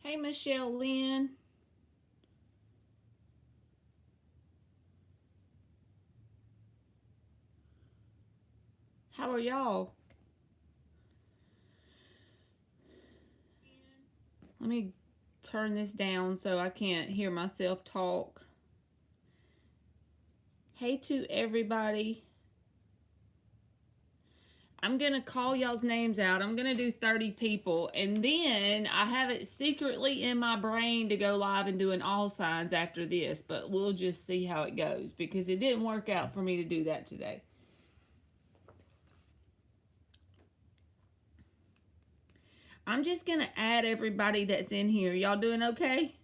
Hey, Michelle Lynn. How are y'all? Let me turn this down so I can't hear myself talk. Hey to everybody. I'm going to call y'all's names out. I'm going to do 30 people. And then I have it secretly in my brain to go live and do an all signs after this. But we'll just see how it goes because it didn't work out for me to do that today. I'm just going to add everybody that's in here. Y'all doing okay?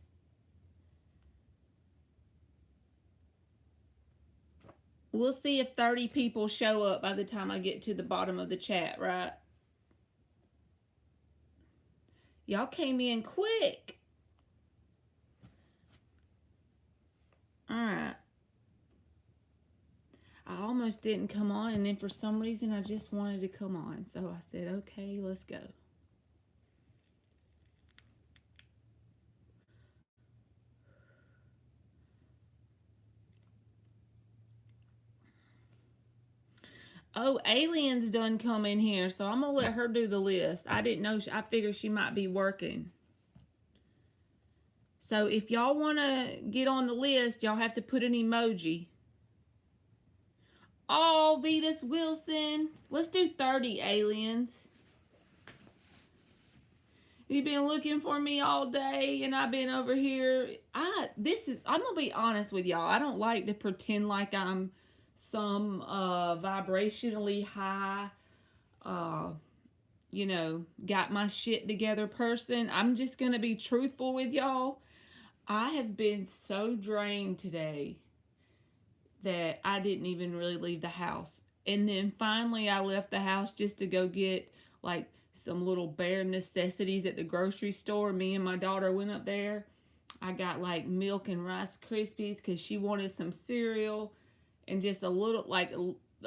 We'll see if 30 people show up by the time I get to the bottom of the chat, right? Y'all came in quick. All right. I almost didn't come on, and then for some reason I just wanted to come on. So I said, okay, let's go. Oh, Alien's done come in here, so I'm going to let her do the list. I didn't know. I figured she might be working. So if y'all want to get on the list, y'all have to put an emoji. Oh, Vetus Wilson. Let's do 30 aliens. You've been looking for me all day and I've been over here. I'm gonna be honest with y'all. I don't like to pretend like I'm some vibrationally high got my shit together person. I'm just gonna be truthful with y'all. I have been so drained today that I didn't even really leave the house. And then finally I left the house just to go get like some little bare necessities at the grocery store. Me and my daughter went up there. I got like milk and Rice Krispies because she wanted some cereal and just a little, like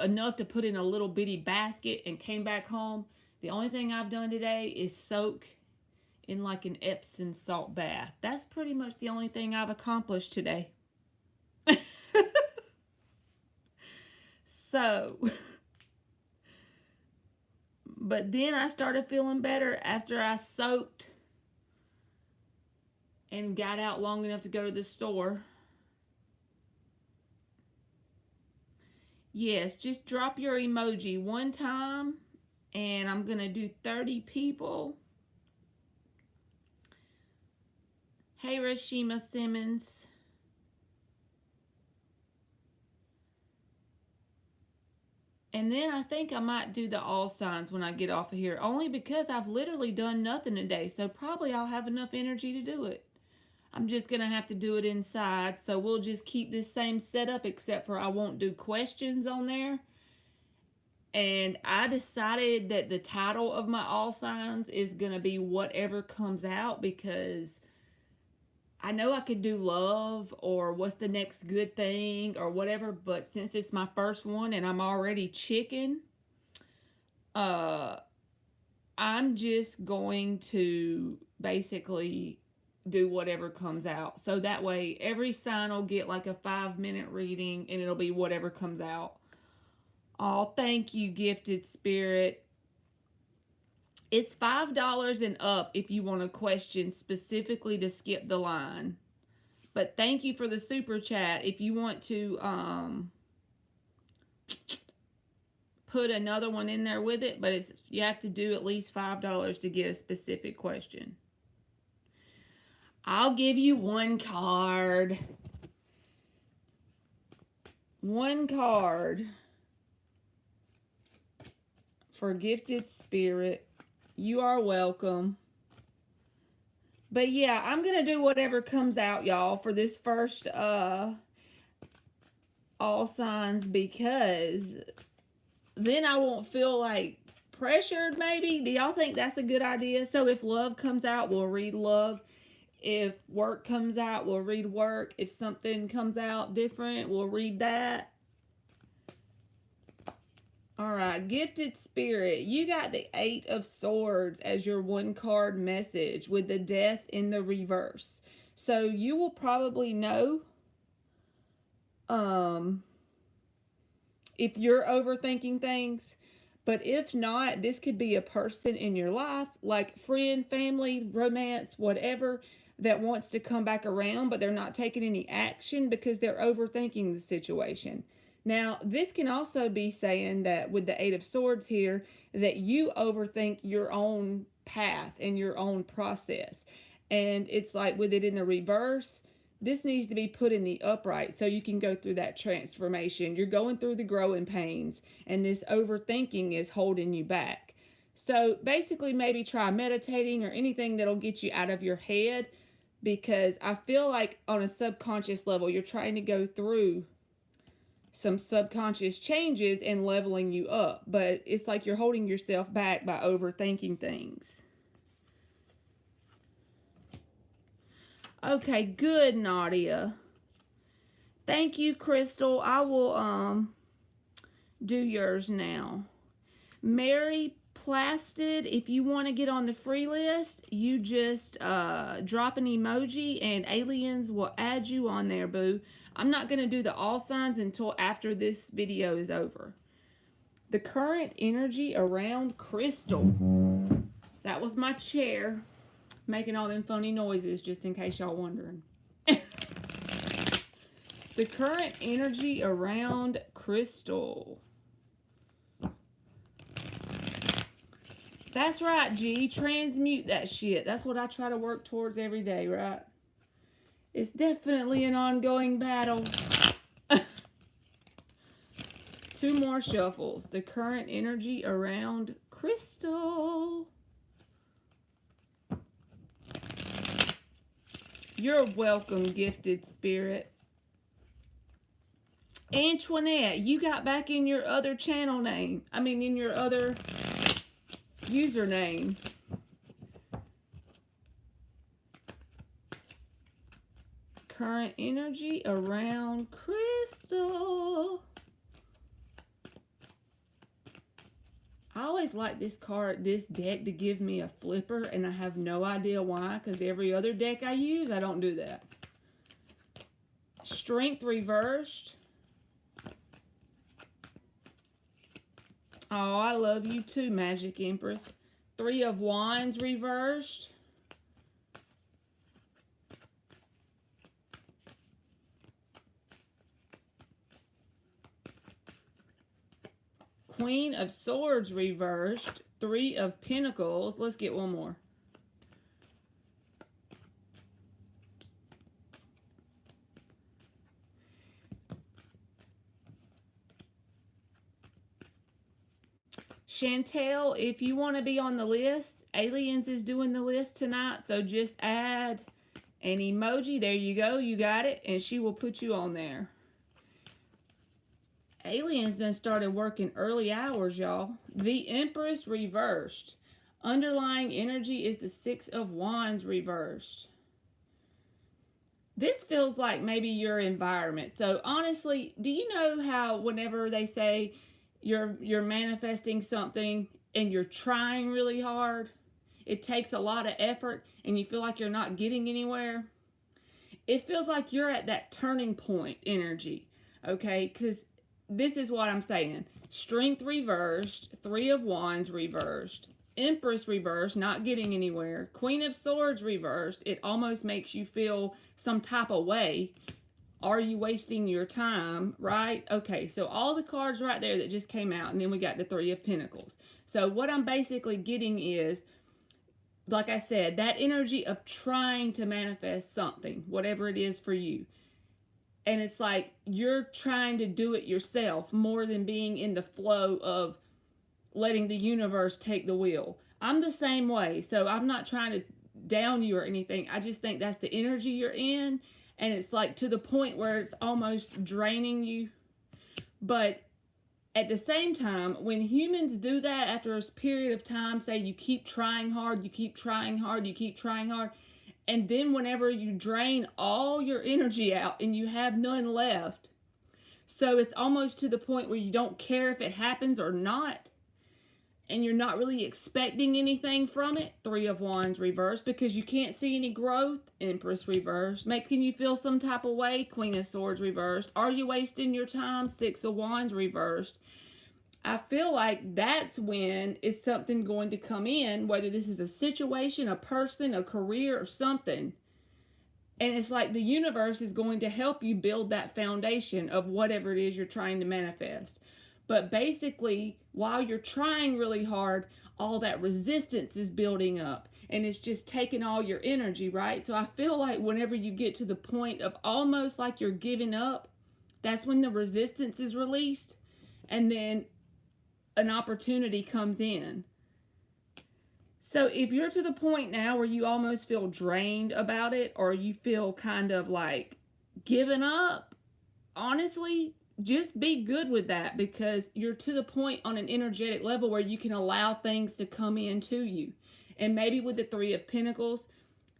enough to put in a little bitty basket, and came back home. The only thing I've done today is soak in like an Epsom salt bath. That's pretty much the only thing I've accomplished today. So, but then I started feeling better after I soaked and got out long enough to go to the store. Yes, just drop your emoji one time, and I'm going to do 30 people. Hey, Rashima Simmons. And then I think I might do the all signs when I get off of here, only because I've literally done nothing today, so probably I'll have enough energy to do it. I'm just going to have to do it inside, so we'll just keep this same setup, except for I won't do questions on there. And I decided that the title of my all signs is going to be whatever comes out, because I know I could do love or what's the next good thing or whatever, but since it's my first one and I'm already chicken, I'm just going to basically do whatever comes out. So that way every sign will get like a 5-minute reading, and it'll be whatever comes out. Oh, thank you, Gifted Spirit. It's $5 and up if you want a question specifically to skip the line. But thank you for the super chat. If you want to put another one in there with it, but you have to do at least $5 to get a specific question. I'll give you one card. One card for Gifted Spirit. You are welcome. But yeah, I'm going to do whatever comes out, y'all, for this first all signs, because then I won't feel like pressured, maybe. Do y'all think that's a good idea? So if love comes out, we'll read love. If work comes out, we'll read work. If something comes out different, we'll read that. All right, gifted spirit. You got the Eight of Swords as your one card message with the Death in the reverse. So you will probably know if you're overthinking things. But if not, this could be a person in your life, like friend, family, romance, whatever, that wants to come back around, but they're not taking any action because they're overthinking the situation. Now, this can also be saying that with the Eight of Swords here, that you overthink your own path and your own process. And it's like with it in the reverse, this needs to be put in the upright so you can go through that transformation. You're going through the growing pains, and this overthinking is holding you back. So basically, maybe try meditating or anything that'll get you out of your head, because I feel like on a subconscious level, you're trying to go through some subconscious changes and leveling you up, but it's like you're holding yourself back by overthinking things. Okay, good, Nadia. Thank you, Crystal. I will do yours now. Mary Plasted, if you want to get on the free list, you just drop an emoji and aliens will add you on there, boo. I'm not going to do the all signs until after this video is over. The current energy around Crystal. That was my chair making all them funny noises, just in case y'all wondering. The current energy around Crystal. That's right, G. Transmute that shit. That's what I try to work towards every day, right? It's definitely an ongoing battle. 2 more shuffles. The current energy around Crystal. You're welcome, gifted spirit. Antoinette, you got back in your other channel name. I mean, in your other username. Current energy around Crystal. I always like this card, this deck, to give me a flipper, and I have no idea why, because every other deck I use, I don't do that. Strength reversed. Oh, I love you too, Magic Empress. 3 of Wands reversed. Queen of Swords reversed. 3 of Pentacles. Let's get one more. Chantel, if you want to be on the list, Aliens is doing the list tonight, so just add an emoji. There you go. You got it, and she will put you on there. Aliens done started working early hours, y'all. The Empress reversed. Underlying energy is the 6 of Wands reversed. This feels like maybe your environment. So honestly, do you know how whenever they say you're manifesting something and you're trying really hard, it takes a lot of effort and you feel like you're not getting anywhere? It feels like you're at that turning point energy, okay? Because this is what I'm saying. Strength reversed, 3 of Wands reversed, Empress reversed, not getting anywhere, Queen of Swords reversed. It almost makes you feel some type of way. Are you wasting your time, right? Okay, so all the cards right there that just came out, and then we got the 3 of Pentacles. So what I'm basically getting is, like I said, that energy of trying to manifest something, whatever it is for you. And it's like you're trying to do it yourself more than being in the flow of letting the universe take the wheel. I'm the same way, so I'm not trying to down you or anything. I just think that's the energy you're in. And it's like to the point where it's almost draining you. But at the same time, when humans do that after a period of time, say you keep trying hard, you keep trying hard, you keep trying hard, and then whenever you drain all your energy out and you have none left, So it's almost to the point where you don't care if it happens or not. And you're not really expecting anything from it. Three of Wands reversed, because you can't see any growth. Empress reversed, making you feel some type of way. Queen of Swords reversed. Are you wasting your time? Six of Wands reversed. I feel like that's when is something going to come in, whether this is a situation, a person, a career, or something. And it's like the universe is going to help you build that foundation of whatever it is you're trying to manifest. But basically, while you're trying really hard, all that resistance is building up. And it's just taking all your energy, right? So I feel like whenever you get to the point of almost like you're giving up, that's when the resistance is released. And then an opportunity comes in. So if you're to the point now where you almost feel drained about it, or you feel kind of like giving up, honestly, just be good with that, because you're to the point on an energetic level where you can allow things to come into you. And maybe with the Three of Pentacles,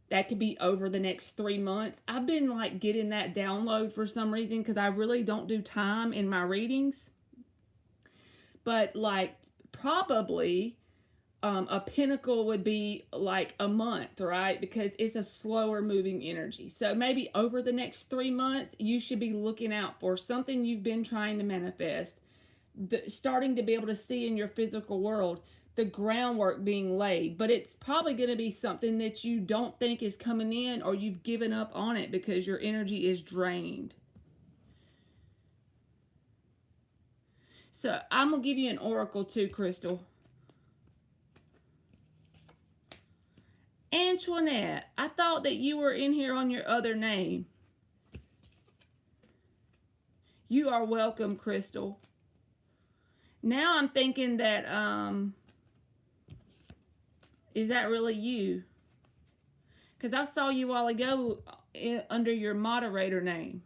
that could be over the next 3 months. I've been like getting that download for some reason, because I really don't do time in my readings. But like probably a pentacle would be like a month, right? Because it's a slower moving energy. So maybe over the next 3 months, you should be looking out for something you've been trying to manifest, starting to be able to see in your physical world, the groundwork being laid. But it's probably going to be something that you don't think is coming in, or you've given up on it because your energy is drained. So I'm going to give you an oracle too, Crystal. Antoinette, I thought that you were in here on your other name. You are welcome, Crystal. Now I'm thinking that, is that really you? Because I saw you a while ago under your moderator name.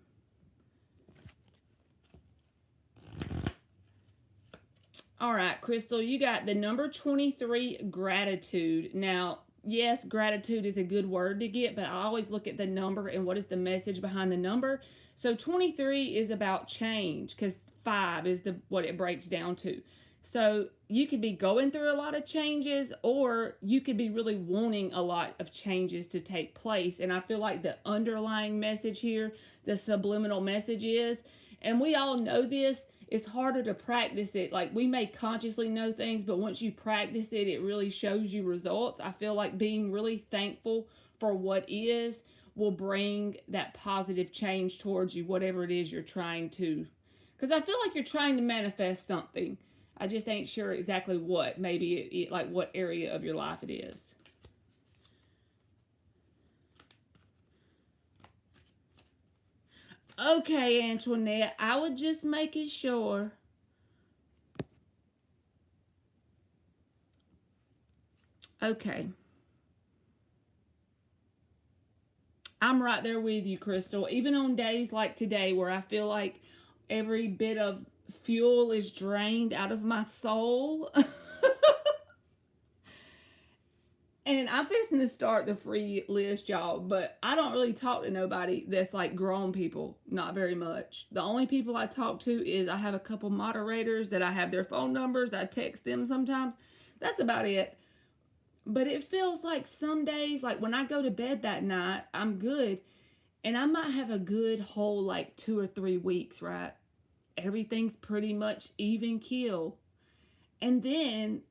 All right, Crystal, you got the number 23, gratitude. Now, yes, gratitude is a good word to get, but I always look at the number and what is the message behind the number. So 23 is about change, because 5 is what it breaks down to. So you could be going through a lot of changes, or you could be really wanting a lot of changes to take place. And I feel like the underlying message here, the subliminal message is, and we all know this, it's harder to practice it. Like, we may consciously know things, but once you practice it, it really shows you results. I feel like being really thankful for what is will bring that positive change towards you, whatever it is you're trying to. Because I feel like you're trying to manifest something. I just ain't sure exactly what. Maybe like what area of your life it is. Okay, Antoinette, I was just making sure. Okay. I'm right there with you, Crystal. Even on days like today where I feel like every bit of fuel is drained out of my soul. And I'm fixing to start the free list, y'all, but I don't really talk to nobody that's like grown people. Not very much. The only people I talk to is I have a couple moderators that I have their phone numbers. I text them sometimes. That's about it. But it feels like some days, like when I go to bed that night, I'm good. And I might have a good whole like 2 or 3 weeks, right? Everything's pretty much even keel. And then,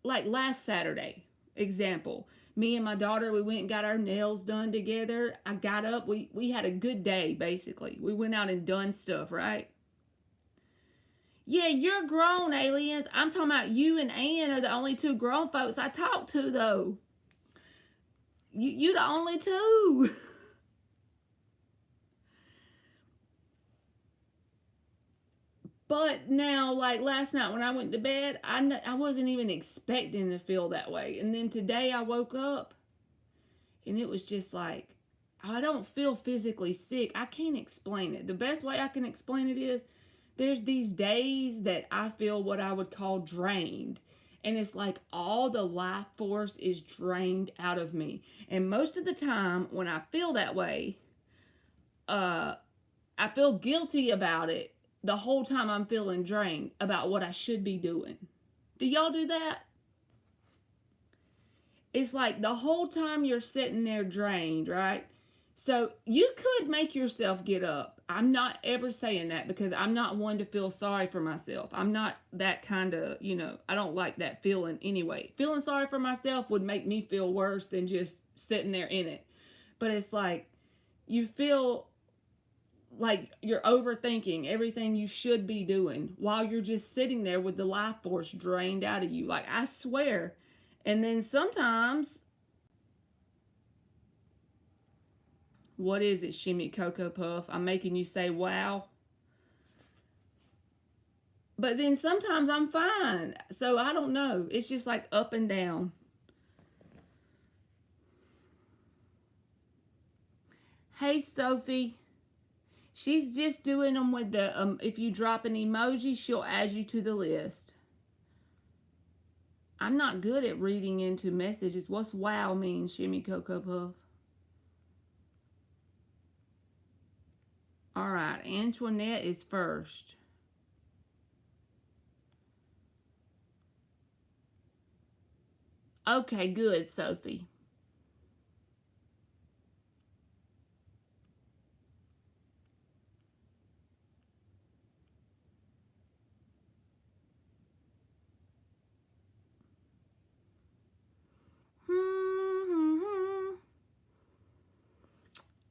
like last Saturday, example, me and my daughter, we went and got our nails done together. I got up, we had a good day, basically. We went out and done stuff, right? Yeah, you're grown, aliens. I'm talking about you and Ann are the only 2 grown folks I talk to, though. You the only 2. But now, like last night when I went to bed, I wasn't even expecting to feel that way. And then today I woke up and it was just like, I don't feel physically sick. I can't explain it. The best way I can explain it is there's these days that I feel what I would call drained. And it's like all the life force is drained out of me. And most of the time when I feel that way, I feel guilty about it. the whole time I'm feeling drained about what I should be doing. Do y'all do that? It's like the whole time you're sitting there drained, right? So you could make yourself get up. I'm not ever saying that because I'm not one to feel sorry for myself. I'm not that kind of, I don't like that feeling anyway. Feeling sorry for myself would make me feel worse than just sitting there in it. But it's like you feel like you're overthinking everything you should be doing while you're just sitting there with the life force drained out of you. Like, I swear. And then sometimes, what is it, Shimmy Cocoa Puff? I'm making you say wow. But then sometimes I'm fine. So I don't know. It's just like up and down. Hey, Sophie. She's just doing them with the, if you drop an emoji, she'll add you to the list. I'm not good at reading into messages. What's wow mean, Shimmy Cocoa Puff? All right, Antoinette is first. Okay, good, Sophie.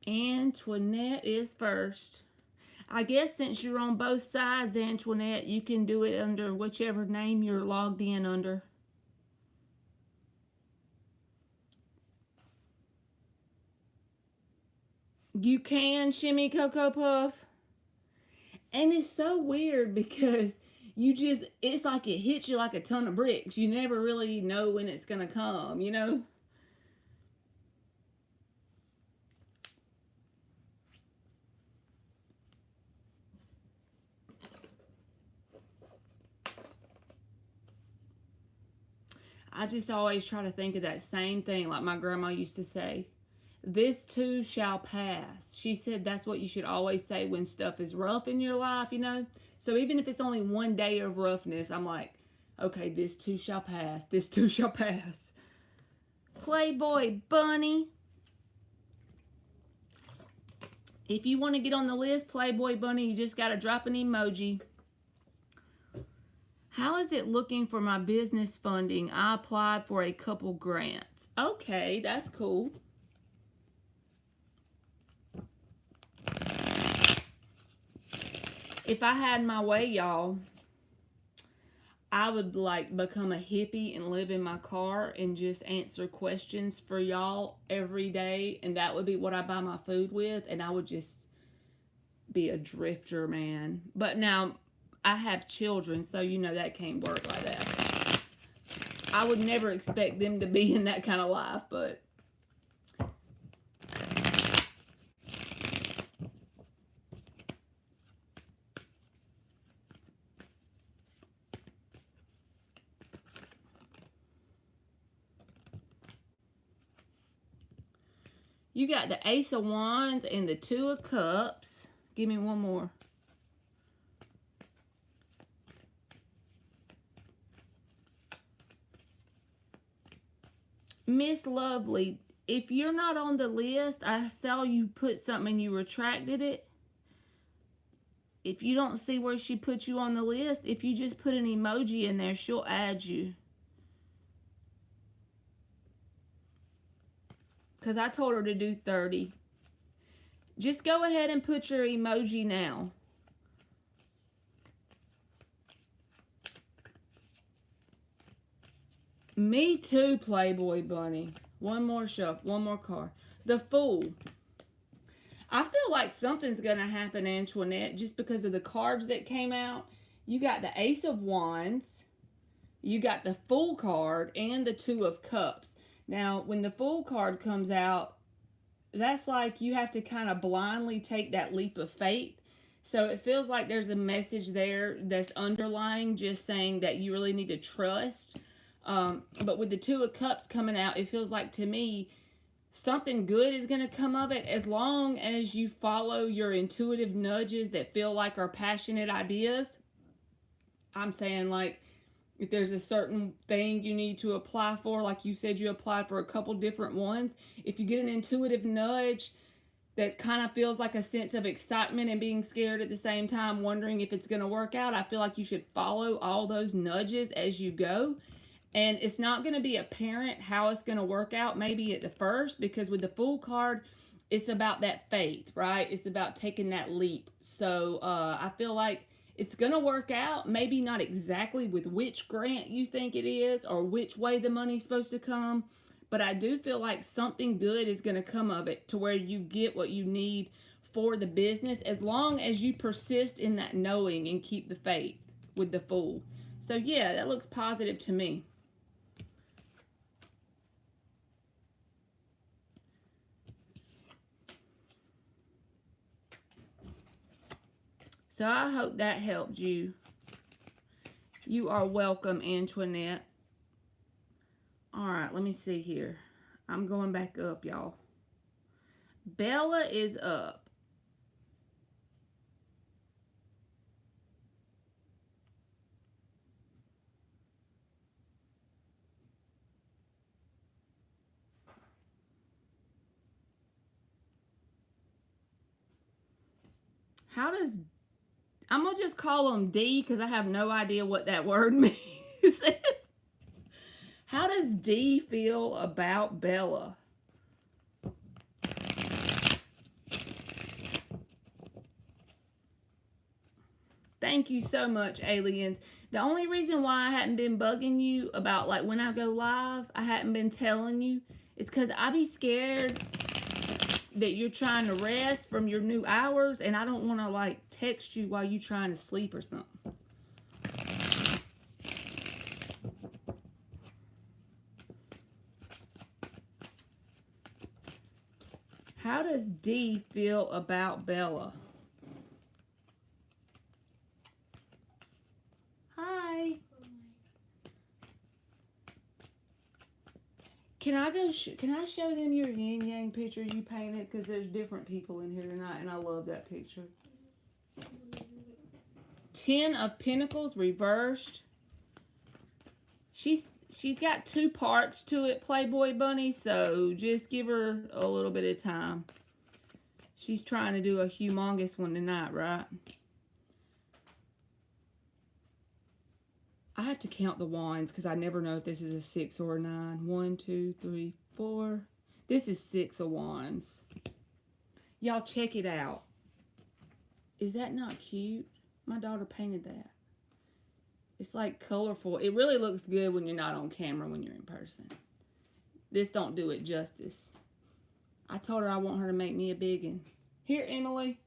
Antoinette is first. I guess since you're on both sides, Antoinette, you can do it under whichever name you're logged in under. You can, Shimmy Cocoa Puff. And it's so weird because it's like it hits you like a ton of bricks. You never really know when it's going to come, I just always try to think of that same thing like my grandma used to say. This too shall pass. She said that's what you should always say when stuff is rough in your life, So even if it's only one day of roughness, I'm like, okay, this too shall pass. This too shall pass. Playboy Bunny. If you want to get on the list, Playboy Bunny, you just got to drop an emoji. How is it looking for my business funding? I applied for a couple grants. Okay, that's cool. If I had my way, y'all, I would like become a hippie and live in my car and just answer questions for y'all every day. And that would be what I buy my food with. And I would just be a drifter, man. But now I have children, so that can't work like that. I would never expect them to be in that kind of life, but you got the Ace of Wands and the Two of Cups. Give me one more. Miss Lovely, if you're not on the list, I saw you put something and you retracted it. If you don't see where she put you on the list, if you just put an emoji in there, she'll add you. Because I told her to do 30. Just go ahead and put your emoji now. Me too, Playboy Bunny. One more shuffle, one more card. The Fool. I feel like something's going to happen, Antoinette, just because of the cards that came out. You got the Ace of Wands. You got the Fool card and the Two of Cups. Now, when the Fool card comes out, that's like you have to kind of blindly take that leap of faith. So it feels like there's a message there that's underlying, just saying that you really need to trust. But with the Two of Cups coming out, it feels like to me something good is going to come of it as long as you follow your intuitive nudges that feel like are passionate ideas. I'm saying, like, if there's a certain thing you need to apply for, like you said you applied for a couple different ones, if you get an intuitive nudge that kind of feels like a sense of excitement and being scared at the same time, wondering if it's going to work out, I feel like you should follow all those nudges as you go. And it's not going to be apparent how it's going to work out maybe at the first, because with the Fool card, it's about that faith, right? It's about taking that leap. So I feel like it's going to work out, maybe not exactly with which grant you think it is or which way the money's supposed to come, but I do feel like something good is going to come of it to where you get what you need for the business, as long as you persist in that knowing and keep the faith with the Fool. So yeah, that looks positive to me. So I hope that helped you. You are welcome, Antoinette. All right, let me see here. I'm going back up, y'all. Bella is up. How does... I'm going to just call him D because I have no idea what that word means. How does D feel about Bella? Thank you so much, aliens. The only reason why I hadn't been bugging you about, like, when I go live, I hadn't been telling you, is because I be scared that you're trying to rest from your new hours, and I don't want to, like, text you while you're trying to sleep or something. How does D feel about Bella? Hi. Can I show them your yin yang picture you painted? Because there's different people in here tonight, and I love that picture. 10 of Pentacles reversed. She's got 2 parts to it, Playboy Bunny, so just give her a little bit of time. She's trying to do a humongous one tonight, right? I have to count the wands because I never know if this is a 6 or a 9. 1, 2, 3, 4. This is 6 of wands. Y'all check it out. Is that not cute? My daughter painted that. It's like colorful. It really looks good when you're not on camera, when you're in person. This don't do it justice. I told her I want her to make me a big one. Here, Emily.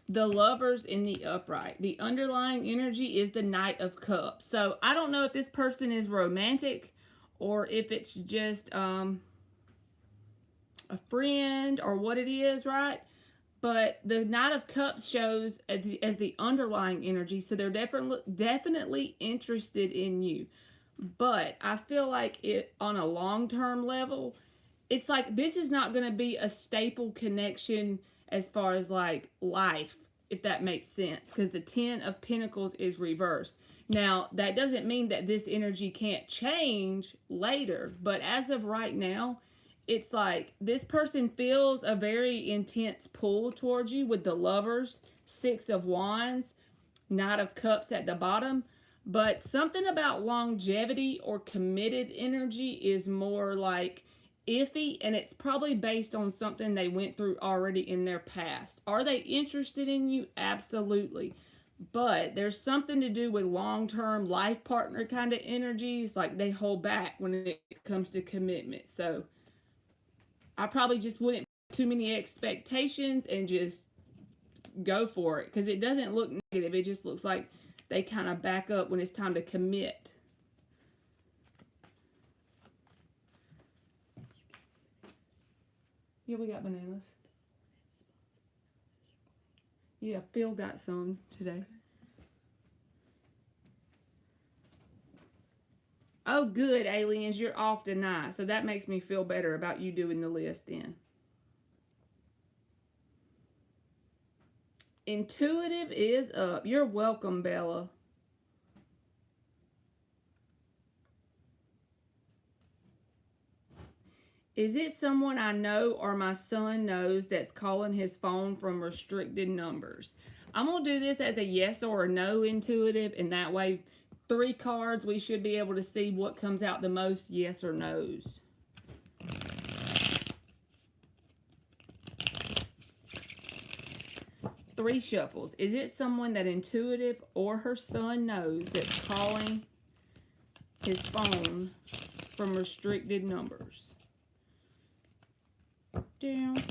The Lovers in the upright. The underlying energy is the Knight of Cups. So I don't know if this person is romantic or if it's just a friend or what it is, right? But the Knight of Cups shows as the underlying energy, so they're definitely interested in you. But I feel like it on a long-term level, it's like this is not going to be a staple connection as far as like life, if that makes sense, because the 10 of Pentacles is reversed. Now, that doesn't mean that this energy can't change later, but as of right now, it's like this person feels a very intense pull towards you with the Lovers, 6 of Wands, Knight of Cups at the bottom. But something about longevity or committed energy is more like iffy, and it's probably based on something they went through already in their past. Are they interested in you? Absolutely. But there's something to do with long-term life partner kind of energies, like they hold back when it comes to commitment. So I probably just wouldn't put too many expectations and just go for it, because it doesn't look negative. It just looks like they kind of back up when it's time to commit. Yeah, we got bananas. Yeah, Phil got some today. Oh, good, aliens. You're off tonight. So that makes me feel better about you doing the list then. Intuitive is up. You're welcome, Bella. Is it someone I know or my son knows that's calling his phone from restricted numbers? I'm going to do this as a yes or a no intuitive, and that way 3 cards we should be able to see what comes out the most yes or no's. Three shuffles. Is it someone that intuitive or her son knows that's calling his phone from restricted numbers? Down, down,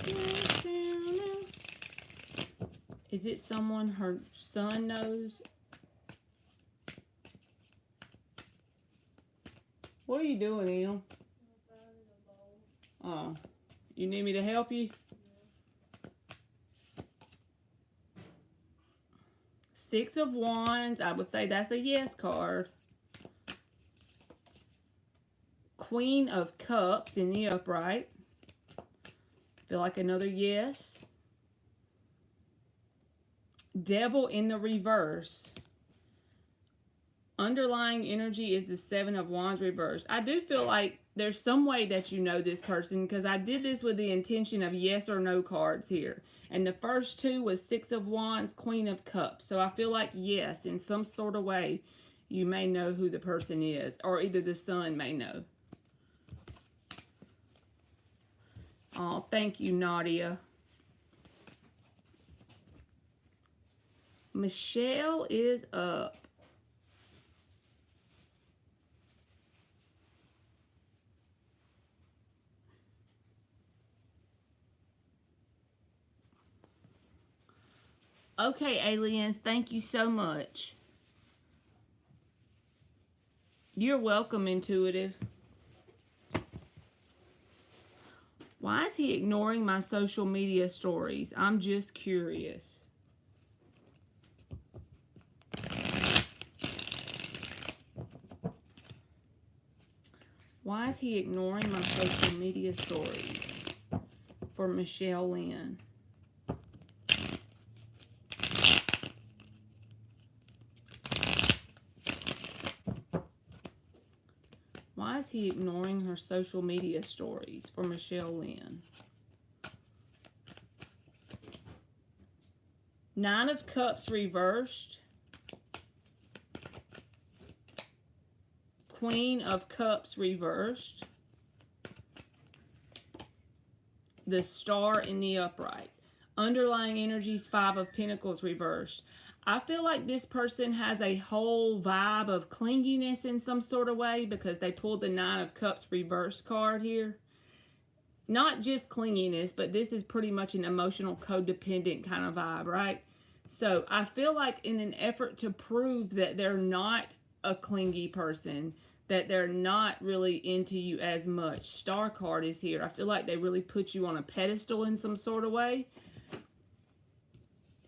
down, down. Is it someone her son knows? What are you doing, Neil? Oh, you need me to help you? Six of Wands, I would say that's a yes card. Queen of Cups in the upright. Feel like another yes. Devil in the reverse. Underlying energy is the Seven of Wands reversed. I do feel like there's some way that you know this person, because I did this with the intention of yes or no cards here. And the first two was Six of Wands, Queen of Cups. So I feel like yes, in some sort of way, you may know who the person is. Or either the son may know. Oh, thank you, Nadia. Michelle is up. Okay, aliens, thank you so much. You're welcome, intuitive. Why is he ignoring my social media stories? I'm just curious. Why is he ignoring my social media stories for Michelle Lynn? Why is he ignoring her social media stories for Michelle Lynn? Nine of Cups reversed. Queen of Cups reversed. The Star in the upright. Underlying energies, Five of Pentacles reversed. I feel like this person has a whole vibe of clinginess in some sort of way, because they pulled the Nine of Cups reverse card here. Not just clinginess, but this is pretty much an emotional codependent kind of vibe, right? So I feel like in an effort to prove that they're not a clingy person, that they're not really into you as much, Star card is here. I feel like they really put you on a pedestal in some sort of way.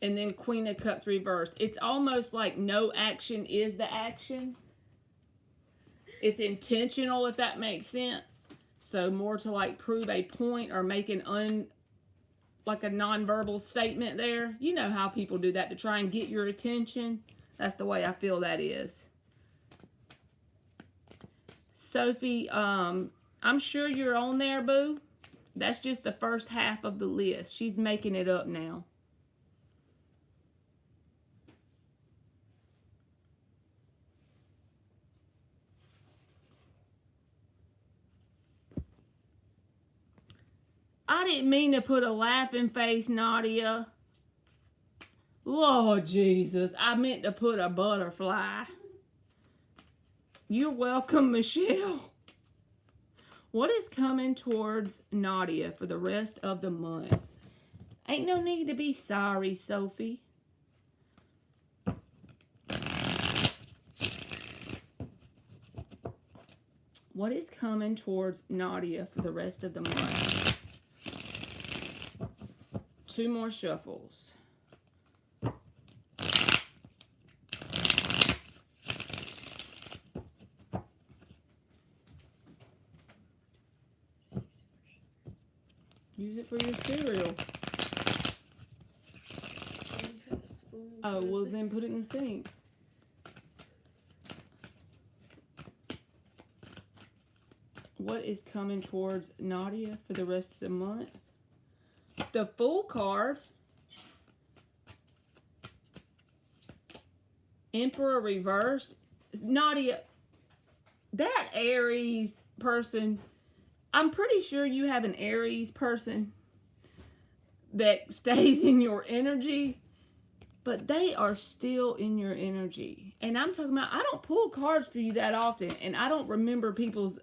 And then Queen of Cups reversed. It's almost like no action is the action. It's intentional, if that makes sense. So more to like prove a point or make an like a nonverbal statement there. You know how people do that to try and get your attention. That's the way I feel that is. Sophie, I'm sure you're on there, boo. That's just the first half of the list. She's making it up now. I didn't mean to put a laughing face, Nadia. Lord Jesus, I meant to put a butterfly. You're welcome, Michelle. What is coming towards Nadia for the rest of the month? Ain't no need to be sorry, Sophie. What is coming towards Nadia for the rest of the month? 2 more shuffles. Use it for your cereal. Oh, well then put it in the sink. What is coming towards Nadia for the rest of the month? The Fool card. Emperor reversed. Nadia, that Aries person, I'm pretty sure you have an Aries person that stays in your energy, but they are still in your energy. And I'm talking about, I don't pull cards for you that often, and I don't remember people's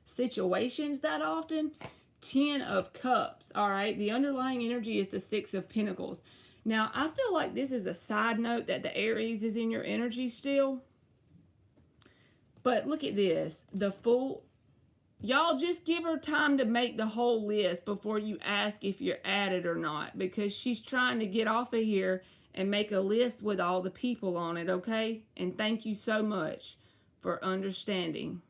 situations that often. 10 of Cups, all right? The underlying energy is the 6 of Pentacles. Now, I feel like this is a side note that the Aries is in your energy still. But look at this. The Fool. Y'all just give her time to make the whole list before you ask if you're at it or not. Because she's trying to get off of here and make a list with all the people on it, okay? And thank you so much for understanding.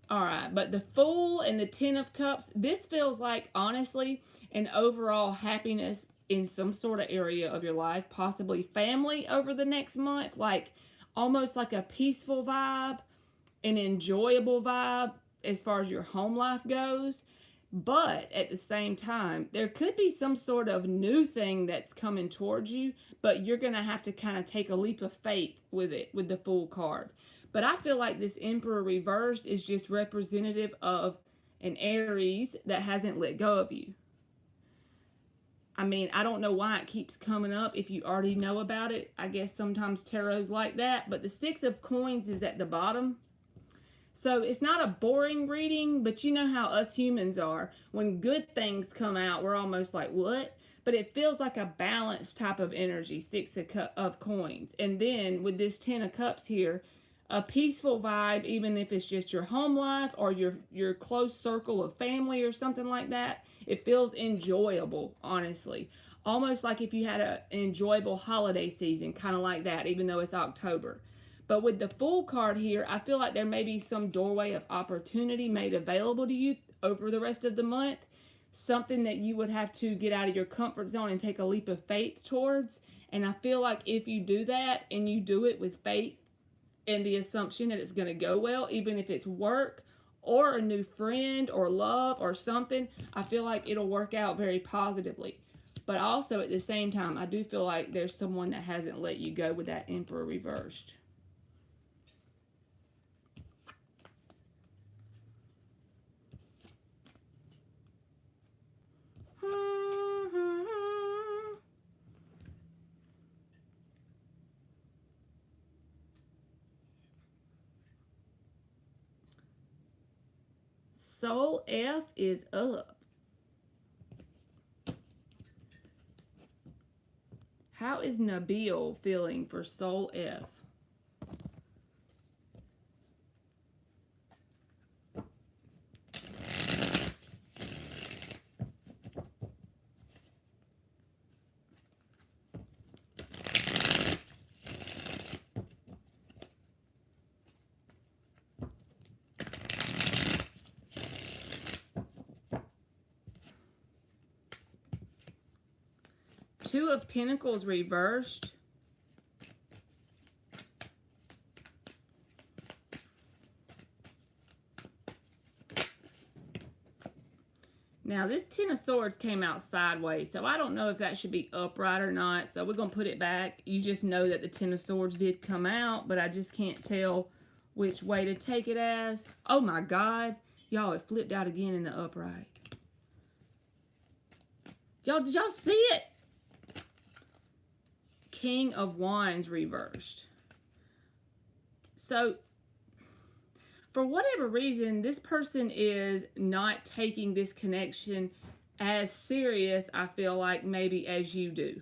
All right, but the Fool and the 10 of Cups, this feels like, honestly, an overall happiness in some sort of area of your life, possibly family over the next month, like almost like a peaceful vibe, an enjoyable vibe as far as your home life goes. But at the same time, there could be some sort of new thing that's coming towards you, but you're going to have to kind of take a leap of faith with it, with the Fool card. But I feel like this Emperor reversed is just representative of an Aries that hasn't let go of you. I mean, I don't know why it keeps coming up if you already know about it. I guess sometimes tarot's like that. But the 6 of Coins is at the bottom. So it's not a boring reading, but you know how us humans are. When good things come out, we're almost like, what? But it feels like a balanced type of energy, 6 of Coins. And then with this 10 of Cups here, a peaceful vibe, even if it's just your home life or your close circle of family or something like that. It feels enjoyable, honestly. Almost like if you had an enjoyable holiday season, kind of like that, even though it's October. But with the Fool card here, I feel like there may be some doorway of opportunity made available to you over the rest of the month. Something that you would have to get out of your comfort zone and take a leap of faith towards. And I feel like if you do that and you do it with faith, and the assumption that it's going to go well, even if it's work or a new friend or love or something, I feel like it'll work out very positively. But also at the same time, I do feel like there's someone that hasn't let you go with that Emperor reversed. Soul F is up. How is Nabil feeling for Soul F? Two of Pentacles reversed. Now, this 10 of Swords came out sideways, so I don't know if that should be upright or not, so we're going to put it back. You just know that the 10 of Swords did come out, but I just can't tell which way to take it as. Oh my God. Y'all, it flipped out again in the upright. Y'all, did y'all see it? King of Wands reversed. So, for whatever reason, this person is not taking this connection as serious, I feel like, maybe as you do.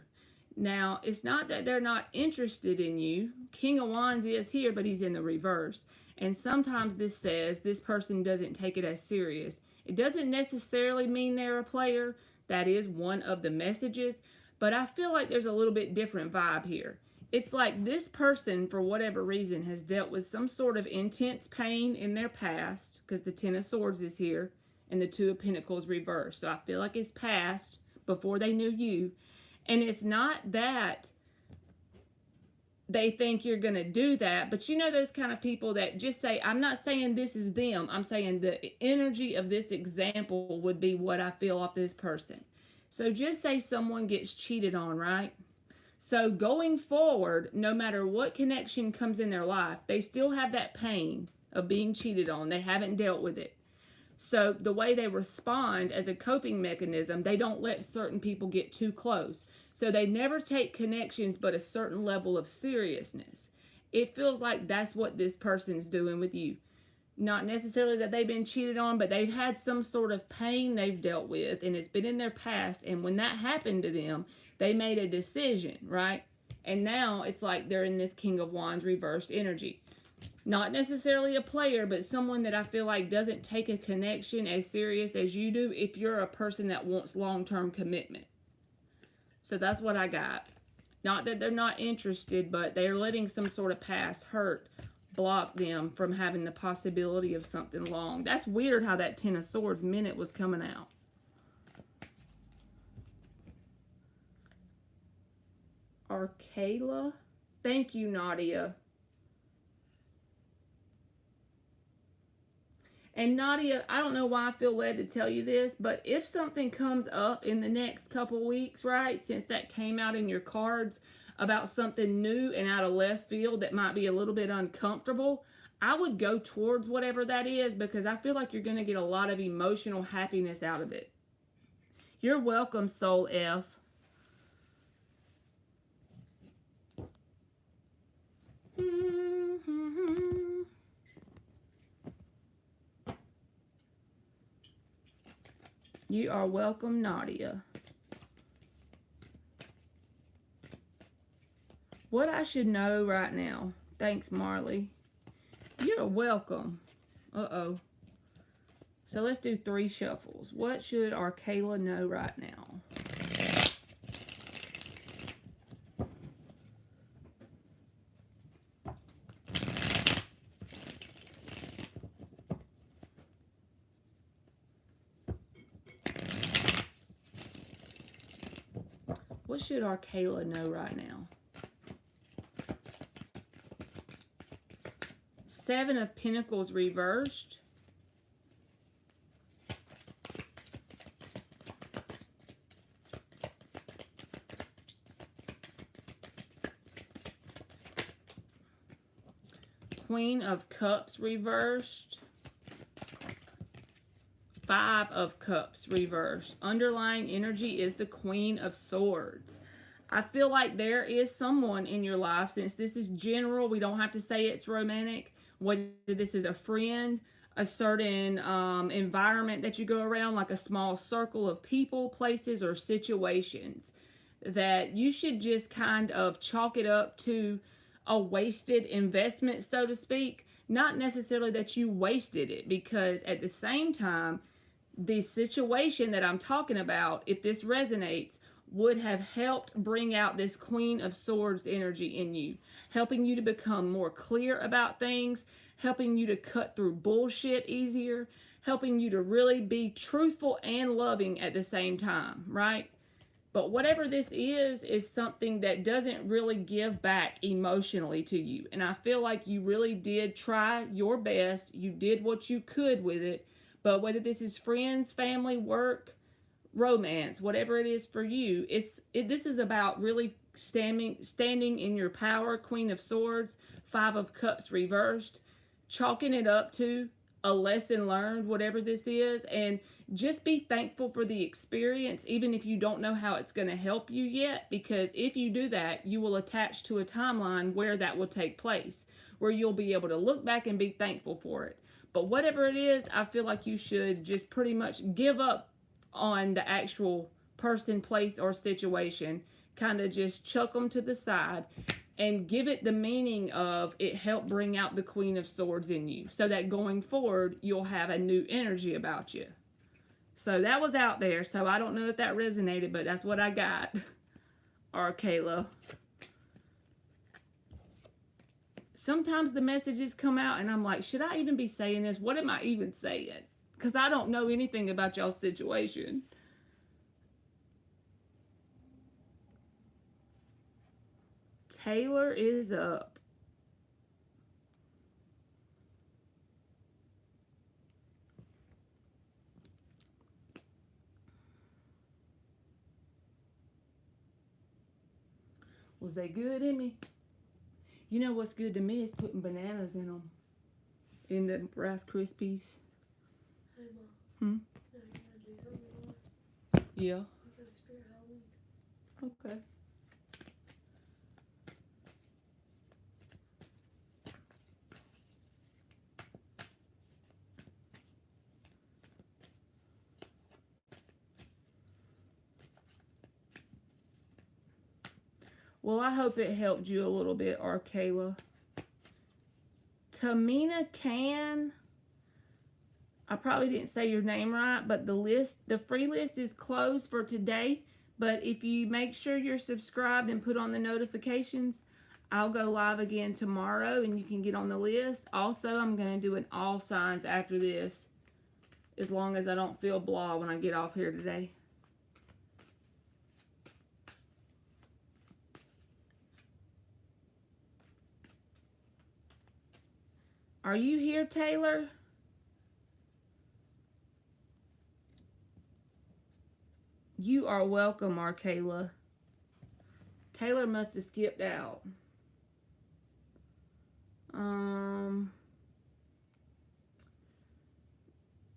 Now, it's not that they're not interested in you. King of Wands is here, but he's in the reverse. And sometimes this says this person doesn't take it as serious. It doesn't necessarily mean they're a player. That is one of the messages. But I feel like there's a little bit different vibe here. it's like this person, for whatever reason, has dealt with some sort of intense pain in their past, because the Ten of Swords is here and the Two of Pentacles reversed. So I feel like it's past, before they knew you. And it's not that they think you're going to do that, but you know those kind of people that just say, I'm not saying this is them, I'm saying the energy of this example would be what I feel off this person. So just say someone gets cheated on, right? So going forward, no matter what connection comes in their life, they still have that pain of being cheated on. They haven't dealt with it. So the way they respond as a coping mechanism, they don't let certain people get too close. So they never take connections but a certain level of seriousness. It feels like that's what this person's doing with you. Not necessarily that they've been cheated on, but they've had some sort of pain they've dealt with, and it's been in their past. And when that happened to them, they made a decision, right? And now it's like they're in this King of Wands reversed energy. Not necessarily a player, but someone that I feel like doesn't take a connection as serious as you do if you're a person that wants long-term commitment. So that's what I got. Not that they're not interested, but they're letting some sort of past hurt block them from having the possibility of something long. That's weird how that Ten of Swords minute was coming out. Arcala. Thank you, Nadia. And Nadia, I don't know why I feel led to tell you this, but if something comes up in the next couple weeks, right, since that came out in your cards about something new and out of left field that might be a little bit uncomfortable, I would go towards whatever that is, because I feel like you're going to get a lot of emotional happiness out of it. You're welcome, Soul F. You are welcome, Nadia. What I should know right now. Thanks, Marley. You're welcome. Uh-oh. So let's do 3 shuffles. What should Arcala know right now? What should Arcala know right now? 7 of Pentacles reversed. Queen of Cups reversed. 5 of Cups reversed. Underlying energy is the Queen of Swords. I feel like there is someone in your life, since this is general, we don't have to say it's romantic, whether this is a friend, a certain environment that you go around, like a small circle of people, places, or situations, that you should just kind of chalk it up to a wasted investment, so to speak. Not necessarily that you wasted it, because at the same time, the situation that I'm talking about, if this resonates, would have helped bring out this Queen of Swords energy in you, helping you to become more clear about things, helping you to cut through bullshit easier, helping you to really be truthful and loving at the same time, right? But whatever this is something that doesn't really give back emotionally to you. And I feel like you really did try your best. You did what you could with it. But whether this is friends, family, work, romance, whatever it is for you, this is about really standing in your power. Queen of Swords, 5 of Cups reversed, chalking it up to a lesson learned, whatever this is, and just be thankful for the experience, even if you don't know how it's going to help you yet, because if you do that, you will attach to a timeline where that will take place, where you'll be able to look back and be thankful for it. But whatever it is, I feel like you should just pretty much give up on the actual person, place, or situation. Kind of just chuck them to the side and give it the meaning of it helped bring out the Queen of Swords in you, so that going forward, you'll have a new energy about you. So that was out there. So I don't know if that resonated, but that's what I got. Arcala. sometimes the messages come out and I'm like, should I even be saying this? What am I even saying? Because I don't know anything about y'all's situation. Taylor is up. Was they good, Emmy? You know what's good to me is putting bananas in them. In the Rice Krispies. Hey, Mom. Yeah. Okay. Well, I hope it helped you a little bit, Arkayla. Tamina Can, I probably didn't say your name right, but the free list is closed for today. But if you make sure you're subscribed and put on the notifications, I'll go live again tomorrow and you can get on the list. Also, I'm going to do an all signs after this, as long as I don't feel blah when I get off here today. Are you here, Taylor? You are welcome, Arkayla. Taylor must have skipped out.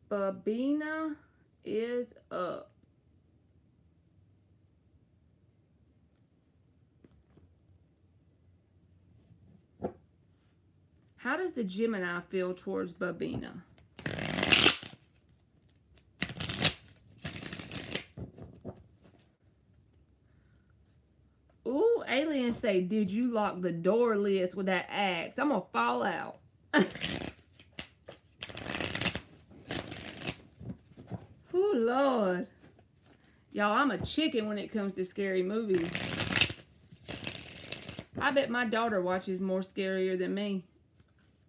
Babina is up. How does the Gemini feel towards Babina? Ooh, aliens say, did you lock the door, Liz, with that axe? I'm gonna fall out. Ooh, Lord. Y'all, I'm a chicken when it comes to scary movies. I bet my daughter watches more scarier than me.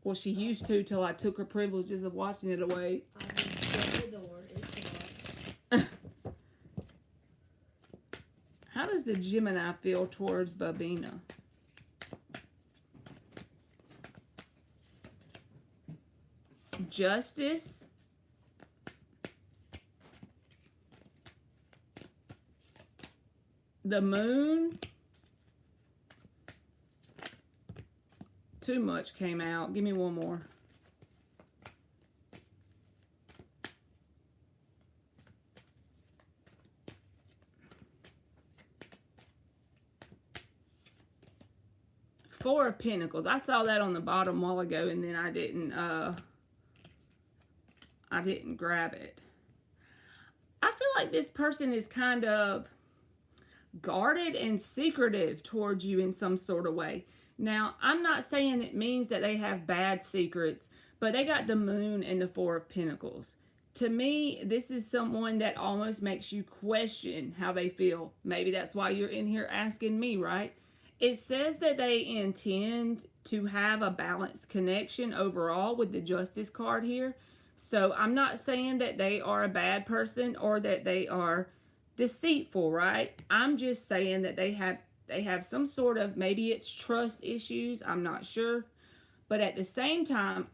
Well, she used to till I took her privileges of watching it away. I just shut the door. It's locked. How does the Gemini feel towards Babina? Justice. The Moon. Too much came out. Give me one more. Four of Pentacles. I saw that on the bottom a while ago and then I didn't grab it. I feel like this person is kind of guarded and secretive towards you in some sort of way. Now, I'm not saying it means that they have bad secrets, but they got the Moon and the Four of Pentacles. To me, this is someone that almost makes you question how they feel. Maybe that's why you're in here asking me, right? It says that they intend to have a balanced connection overall with the Justice card here. So I'm not saying that they are a bad person or that they are deceitful, right? I'm just saying that they have some sort of, maybe it's trust issues, I'm not sure. But at the same time,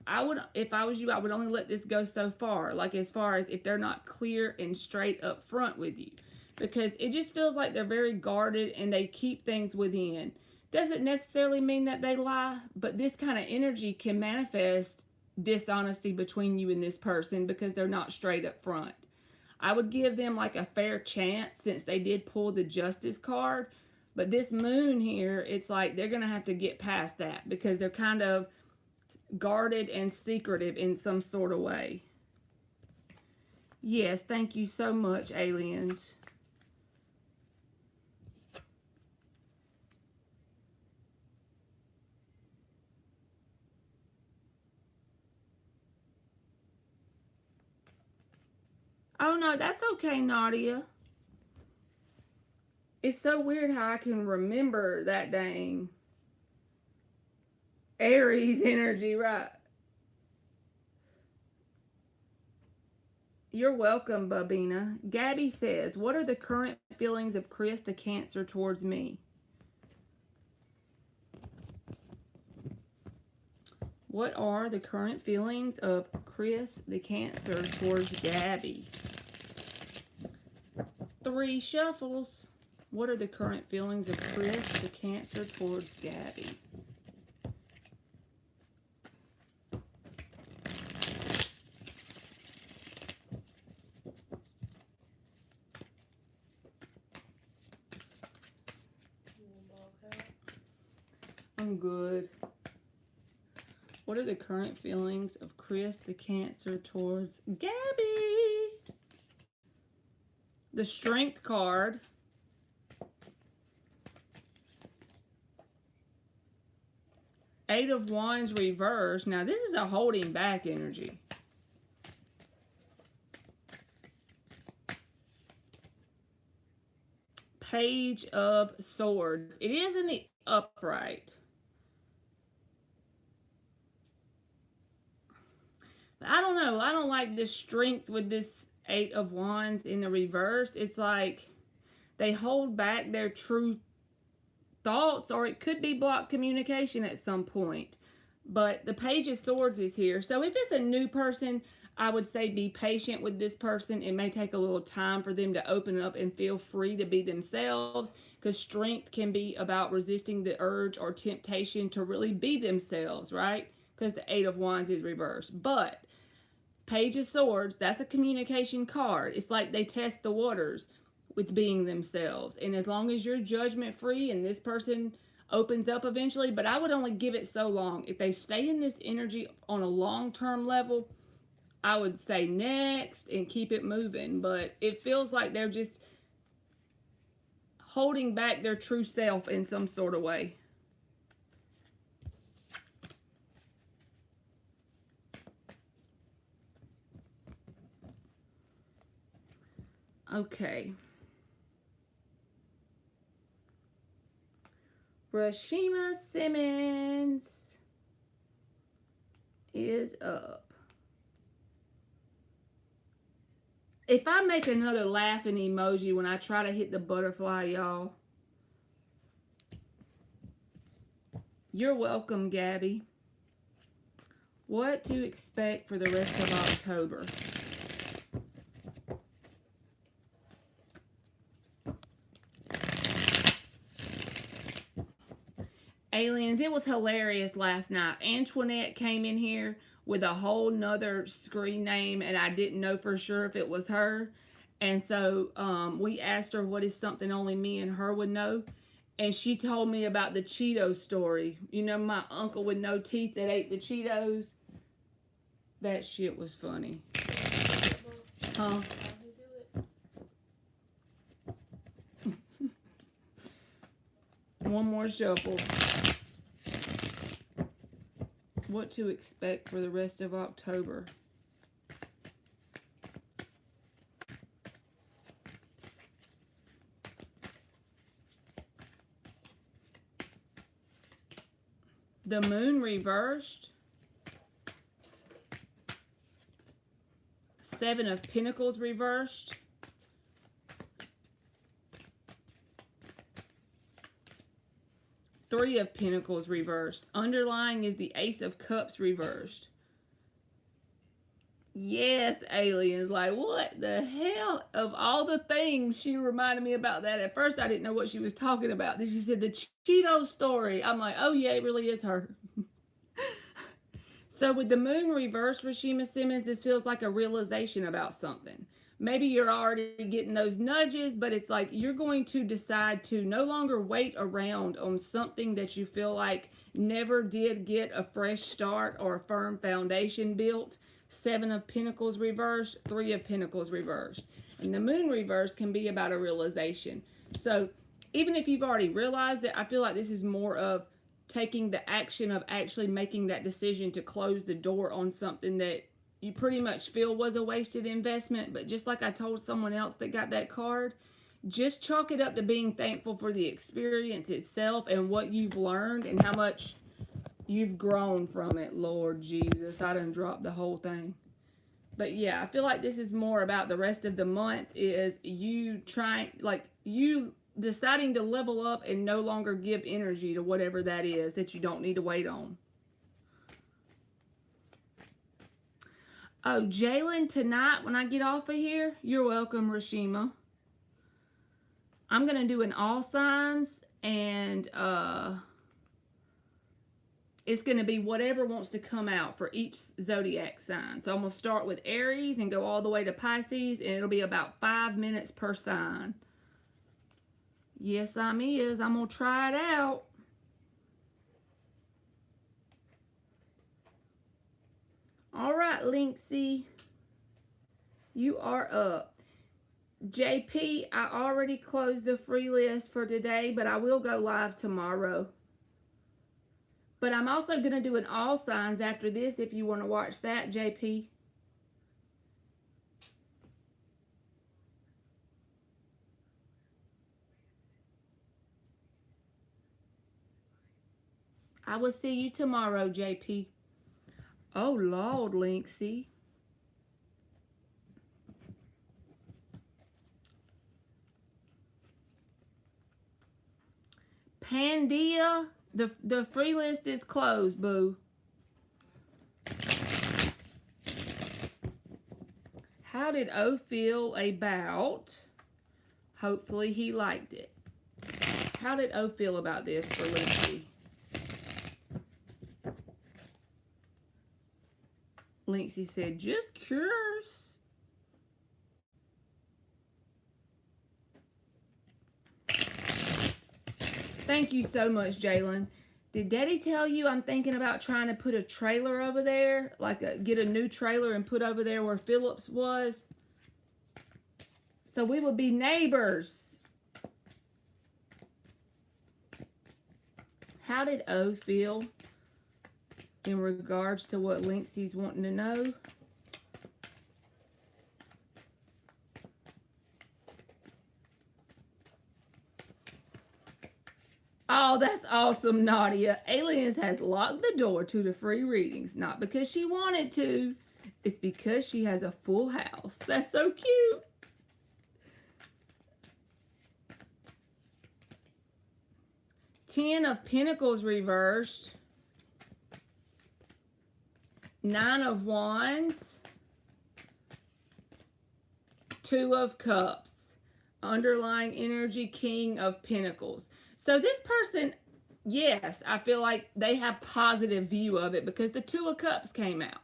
if I was you, I would only let this go so far. Like as far as if they're not clear and straight up front with you. Because it just feels like they're very guarded and they keep things within. Doesn't necessarily mean that they lie, but this kind of energy can manifest dishonesty between you and this person because they're not straight up front. I would give them like a fair chance since they did pull the Justice card. But this Moon here, it's like they're going to have to get past that because they're kind of guarded and secretive in some sort of way. Yes, thank you so much, aliens. Oh, no, that's okay, Nadia. It's so weird how I can remember that dang Aries energy, right? You're welcome, Babina. Gabby says, what are the current feelings of Chris the Cancer towards me? What are the current feelings of Chris the Cancer towards Gabby? 3 shuffles. What are the current feelings of Chris the Cancer towards Gabby? I'm good. What are the current feelings of Chris the Cancer towards Gabby? The Strength card. Eight of Wands reversed. Now this is a holding back energy. Page of Swords. It is in the upright. I don't know. I don't like this strength with this Eight of Wands in the reverse. It's like they hold back their true thoughts, or it could be blocked communication at some point. But the Page of Swords is here. So if it's a new person, I would say be patient with this person. It may take a little time for them to open up and feel free to be themselves, because strength can be about resisting the urge or temptation to really be themselves, right? Because the Eight of Wands is reversed. But Page of Swords, that's a communication card. It's like they test the waters with being themselves. And as long as you're judgment free and this person opens up eventually, but I would only give it so long. If they stay in this energy on a long-term level, I would say next and keep it moving. But it feels like they're just holding back their true self in some sort of way. Okay. Rashima Simmons is up. If I make another laughing emoji when I try to hit the butterfly, y'all, you're welcome, Gabby. What to expect for the rest of October? Aliens, it was hilarious last night. Antoinette came in here with a whole nother screen name, and I didn't know for sure if it was her. And so we asked her what is something only me and her would know. And she told me about the Cheeto story. You know, my uncle with no teeth that ate the Cheetos. That shit was funny. Huh? One more shuffle. What to expect for the rest of October? The Moon reversed. Seven of Pentacles reversed. Three of Pentacles reversed. Underlying is the Ace of Cups reversed. Yes, aliens. Like, what the hell? Of all the things, she reminded me about that. At first, I didn't know what she was talking about. Then she said the Cheeto story. I'm like, oh, yeah, it really is her. So with the Moon reversed, Rashima Simmons, this feels like a realization about something. Maybe you're already getting those nudges, but it's like you're going to decide to no longer wait around on something that you feel like never did get a fresh start or a firm foundation built. Seven of Pentacles reversed, Three of Pentacles reversed. And the Moon reverse can be about a realization. So even if you've already realized it, I feel like this is more of taking the action of actually making that decision to close the door on something that you pretty much feel was a wasted investment. But just like I told someone else that got that card, just chalk it up to being thankful for the experience itself and what you've learned and how much You've grown from it, Lord Jesus. I done dropped the whole thing. But yeah, I feel like this is more about the rest of the month is you trying, like, you deciding to level up and no longer give energy to whatever that is that you don't need to wait on. Oh, Jalen, tonight when I get off of here, you're welcome, Rashima. I'm going to do an all signs, and it's going to be whatever wants to come out for each zodiac sign. So I'm going to start with Aries and go all the way to Pisces, and it'll be about 5 minutes per sign. Yes, I'm going to try it out. All right, Linksy, you are up. JP, I already closed the free list for today, but I will go live tomorrow. But I'm also going to do an all signs after this if you want to watch that, JP. I will see you tomorrow, JP. Oh, Lord, Linksy. Pandia, the free list is closed, boo. How did O feel about? Hopefully he liked it. How did O feel about this for Linksy? Linksy said, just curious. Thank you so much, Jalen. Did Daddy tell you I'm thinking about trying to put a trailer over there? Get a new trailer and put over there where Phillips was? So we would be neighbors. How did O feel in regards to what Linksy's wanting to know? Oh, that's awesome, Nadia. Aliens has locked the door to the free readings, not because she wanted to. It's because she has a full house. That's so cute. Ten of Pentacles reversed. Nine of Wands. Two of Cups. Underlying energy, King of Pentacles. So this person, yes, I feel like they have positive view of it because the Two of Cups came out.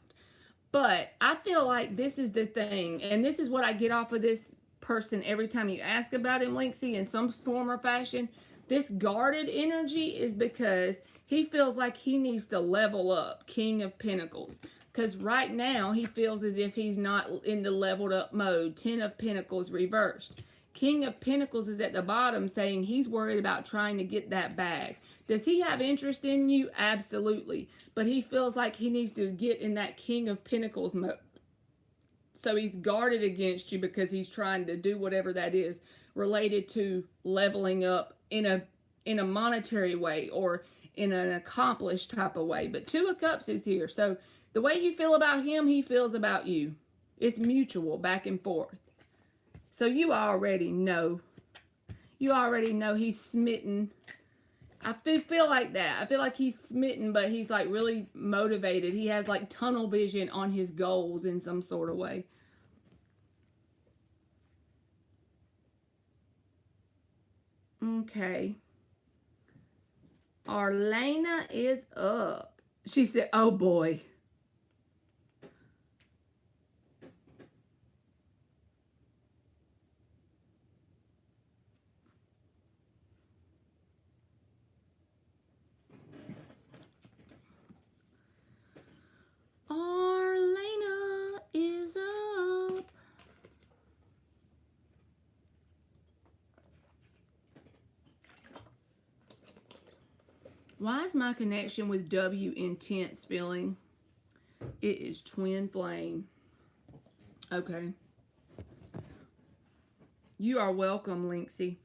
But I feel like this is the thing, and this is what I get off of this person every time you ask about him, Linksy, in some form or fashion. This guarded energy is because he feels like he needs to level up, King of Pentacles. Because right now he feels as if he's not in the leveled up mode. Ten of Pentacles reversed. King of Pentacles is at the bottom saying he's worried about trying to get that bag. Does he have interest in you? Absolutely. But he feels like he needs to get in that King of Pentacles mode. So he's guarded against you because he's trying to do whatever that is related to leveling up in a monetary way or in an accomplished type of way. But Two of Cups is here. So the way you feel about him, he feels about you. It's mutual, back and forth. So you already know. You already know he's smitten. I feel like that. I feel like he's smitten, but he's like really motivated. He has like tunnel vision on his goals in some sort of way. Okay. Arlena is up. She said, oh boy. Arlena is up. Why is my connection with W intense feeling? It is twin flame. Okay. You are welcome, Linksy.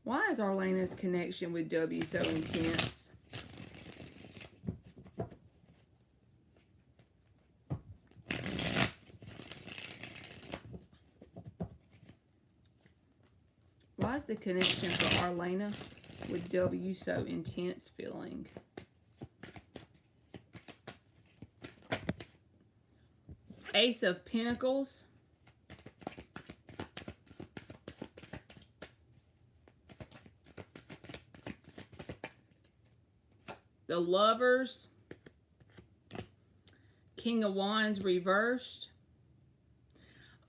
Why is Arlena's connection with W so intense? Why is the connection for Arlena with W so intense feeling? Ace of Pentacles. The Lovers. King of Wands reversed.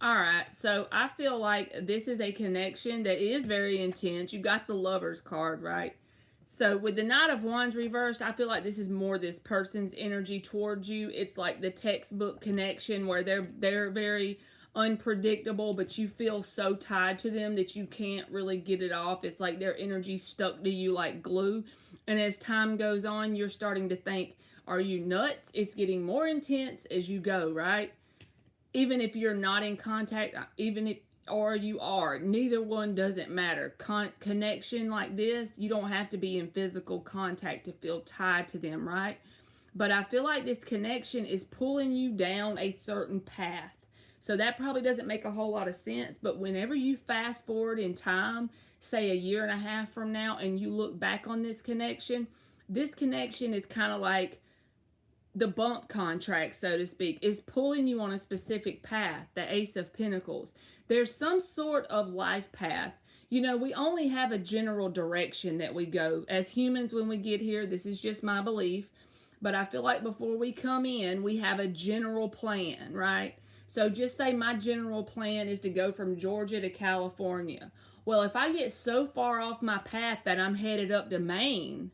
Alright, so I feel like this is a connection that is very intense. You got the Lovers card, right? So with the Knight of Wands reversed, I feel like this is more this person's energy towards you. It's like the textbook connection where they're very unpredictable, but you feel so tied to them that you can't really get it off. It's like their energy stuck to you like glue. And as time goes on, you're starting to think, are you nuts? It's getting more intense as you go, right? Even if you're not in contact, even if, or you are, neither one doesn't matter. Connection like this, you don't have to be in physical contact to feel tied to them, right? But I feel like this connection is pulling you down a certain path. So that probably doesn't make a whole lot of sense, but whenever you fast forward in time, say a year and a half from now, and you look back on this connection is kind of like the bump contract, so to speak, is pulling you on a specific path, the Ace of Pentacles. There's some sort of life path. You know, we only have a general direction that we go. As humans, when we get here, this is just my belief, but I feel like before we come in, we have a general plan, right? So just say my general plan is to go from Georgia to California. Well, if I get so far off my path that I'm headed up to Maine,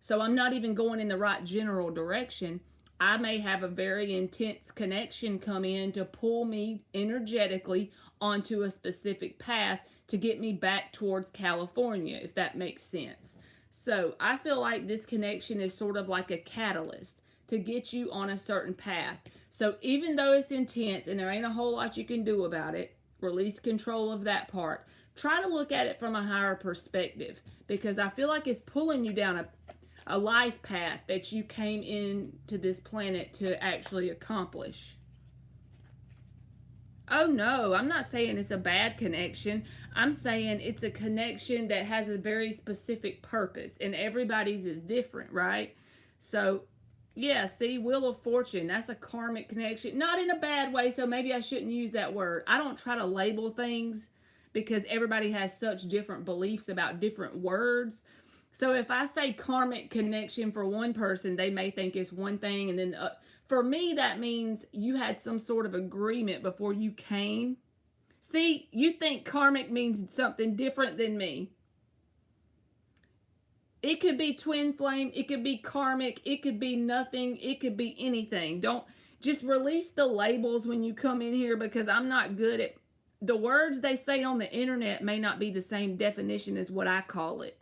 so I'm not even going in the right general direction, I may have a very intense connection come in to pull me energetically onto a specific path to get me back towards California, if that makes sense. So I feel like this connection is sort of like a catalyst to get you on a certain path. So even though it's intense and there ain't a whole lot you can do about it, release control of that part. Try to look at it from a higher perspective, because I feel like it's pulling you down a life path that you came into this planet to actually accomplish. Oh no, I'm not saying it's a bad connection. I'm saying it's a connection that has a very specific purpose, and everybody's is different, right? So yeah, see, Wheel of Fortune, that's a karmic connection. Not in a bad way, so maybe I shouldn't use that word. I don't try to label things because everybody has such different beliefs about different words. So if I say karmic connection for one person, they may think it's one thing, and then for me, that means you had some sort of agreement before you came. See, you think karmic means something different than me. It could be twin flame, it could be karmic, it could be nothing, it could be anything. Don't just release the labels when you come in here, because I'm not good at the words they say on the internet may not be the same definition as what I call it.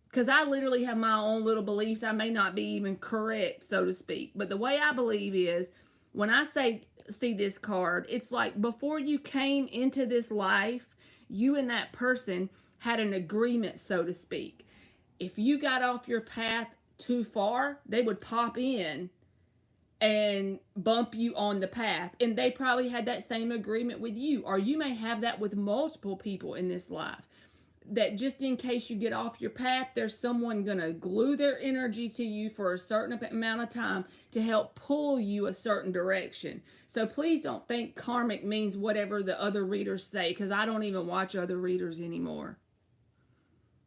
Because I literally have my own little beliefs. I may not be even correct, so to speak. But the way I believe is, when I see this card, it's like before you came into this life, you and that person had an agreement, so to speak. If you got off your path too far, they would pop in and bump you on the path. And they probably had that same agreement with you. Or you may have that with multiple people in this life. That just in case you get off your path, there's someone going to glue their energy to you for a certain amount of time to help pull you a certain direction. So please don't think karmic means whatever the other readers say, because I don't even watch other readers anymore.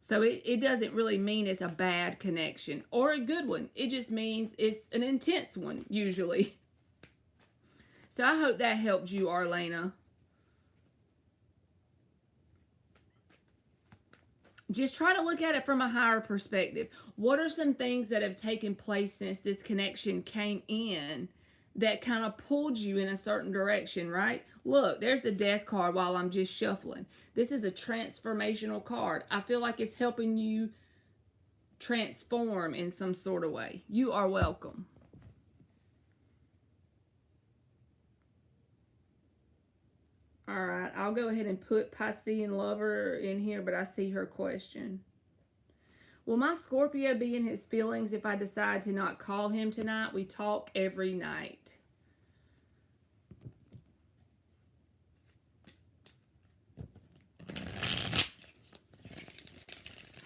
So it doesn't really mean it's a bad connection or a good one. It just means it's an intense one, usually. So I hope that helped you, Arlena. Just try to look at it from a higher perspective. What are some things that have taken place since this connection came in that kind of pulled you in a certain direction, right? Look, there's the Death card while I'm just shuffling. This is a transformational card. I feel like it's helping you transform in some sort of way. You are welcome. All right, I'll go ahead and put Piscean Lover in here, but I see her question. Will my Scorpio be in his feelings if I decide to not call him tonight? We talk every night.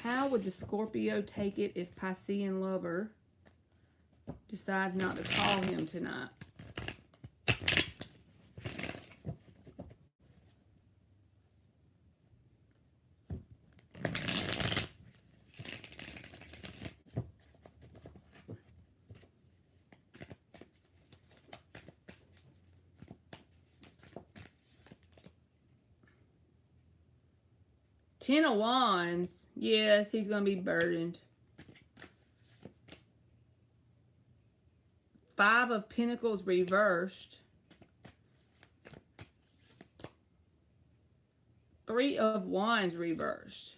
How would the Scorpio take it if Piscean lover decides not to call him tonight? Ten of Wands. Yes, he's going to be burdened. Five of Pentacles reversed. Three of Wands reversed.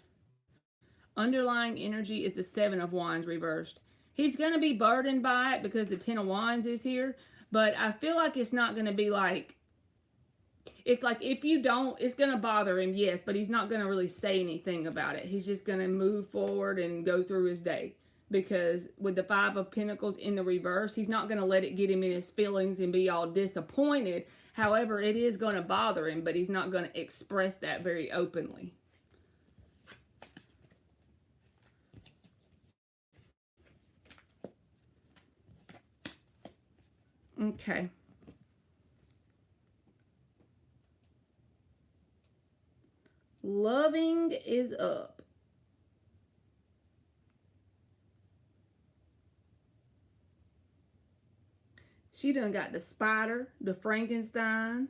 Underlying energy is the Seven of Wands reversed. He's going to be burdened by it because the Ten of Wands is here. But I feel like it's not going to be like, it's like if you don't, it's going to bother him, yes, but he's not going to really say anything about it. He's just going to move forward and go through his day. Because with the Five of Pentacles in the reverse, he's not going to let it get him in his feelings and be all disappointed. However, it is going to bother him, but he's not going to express that very openly. Okay. Loving is up. She done got the spider, the Frankenstein.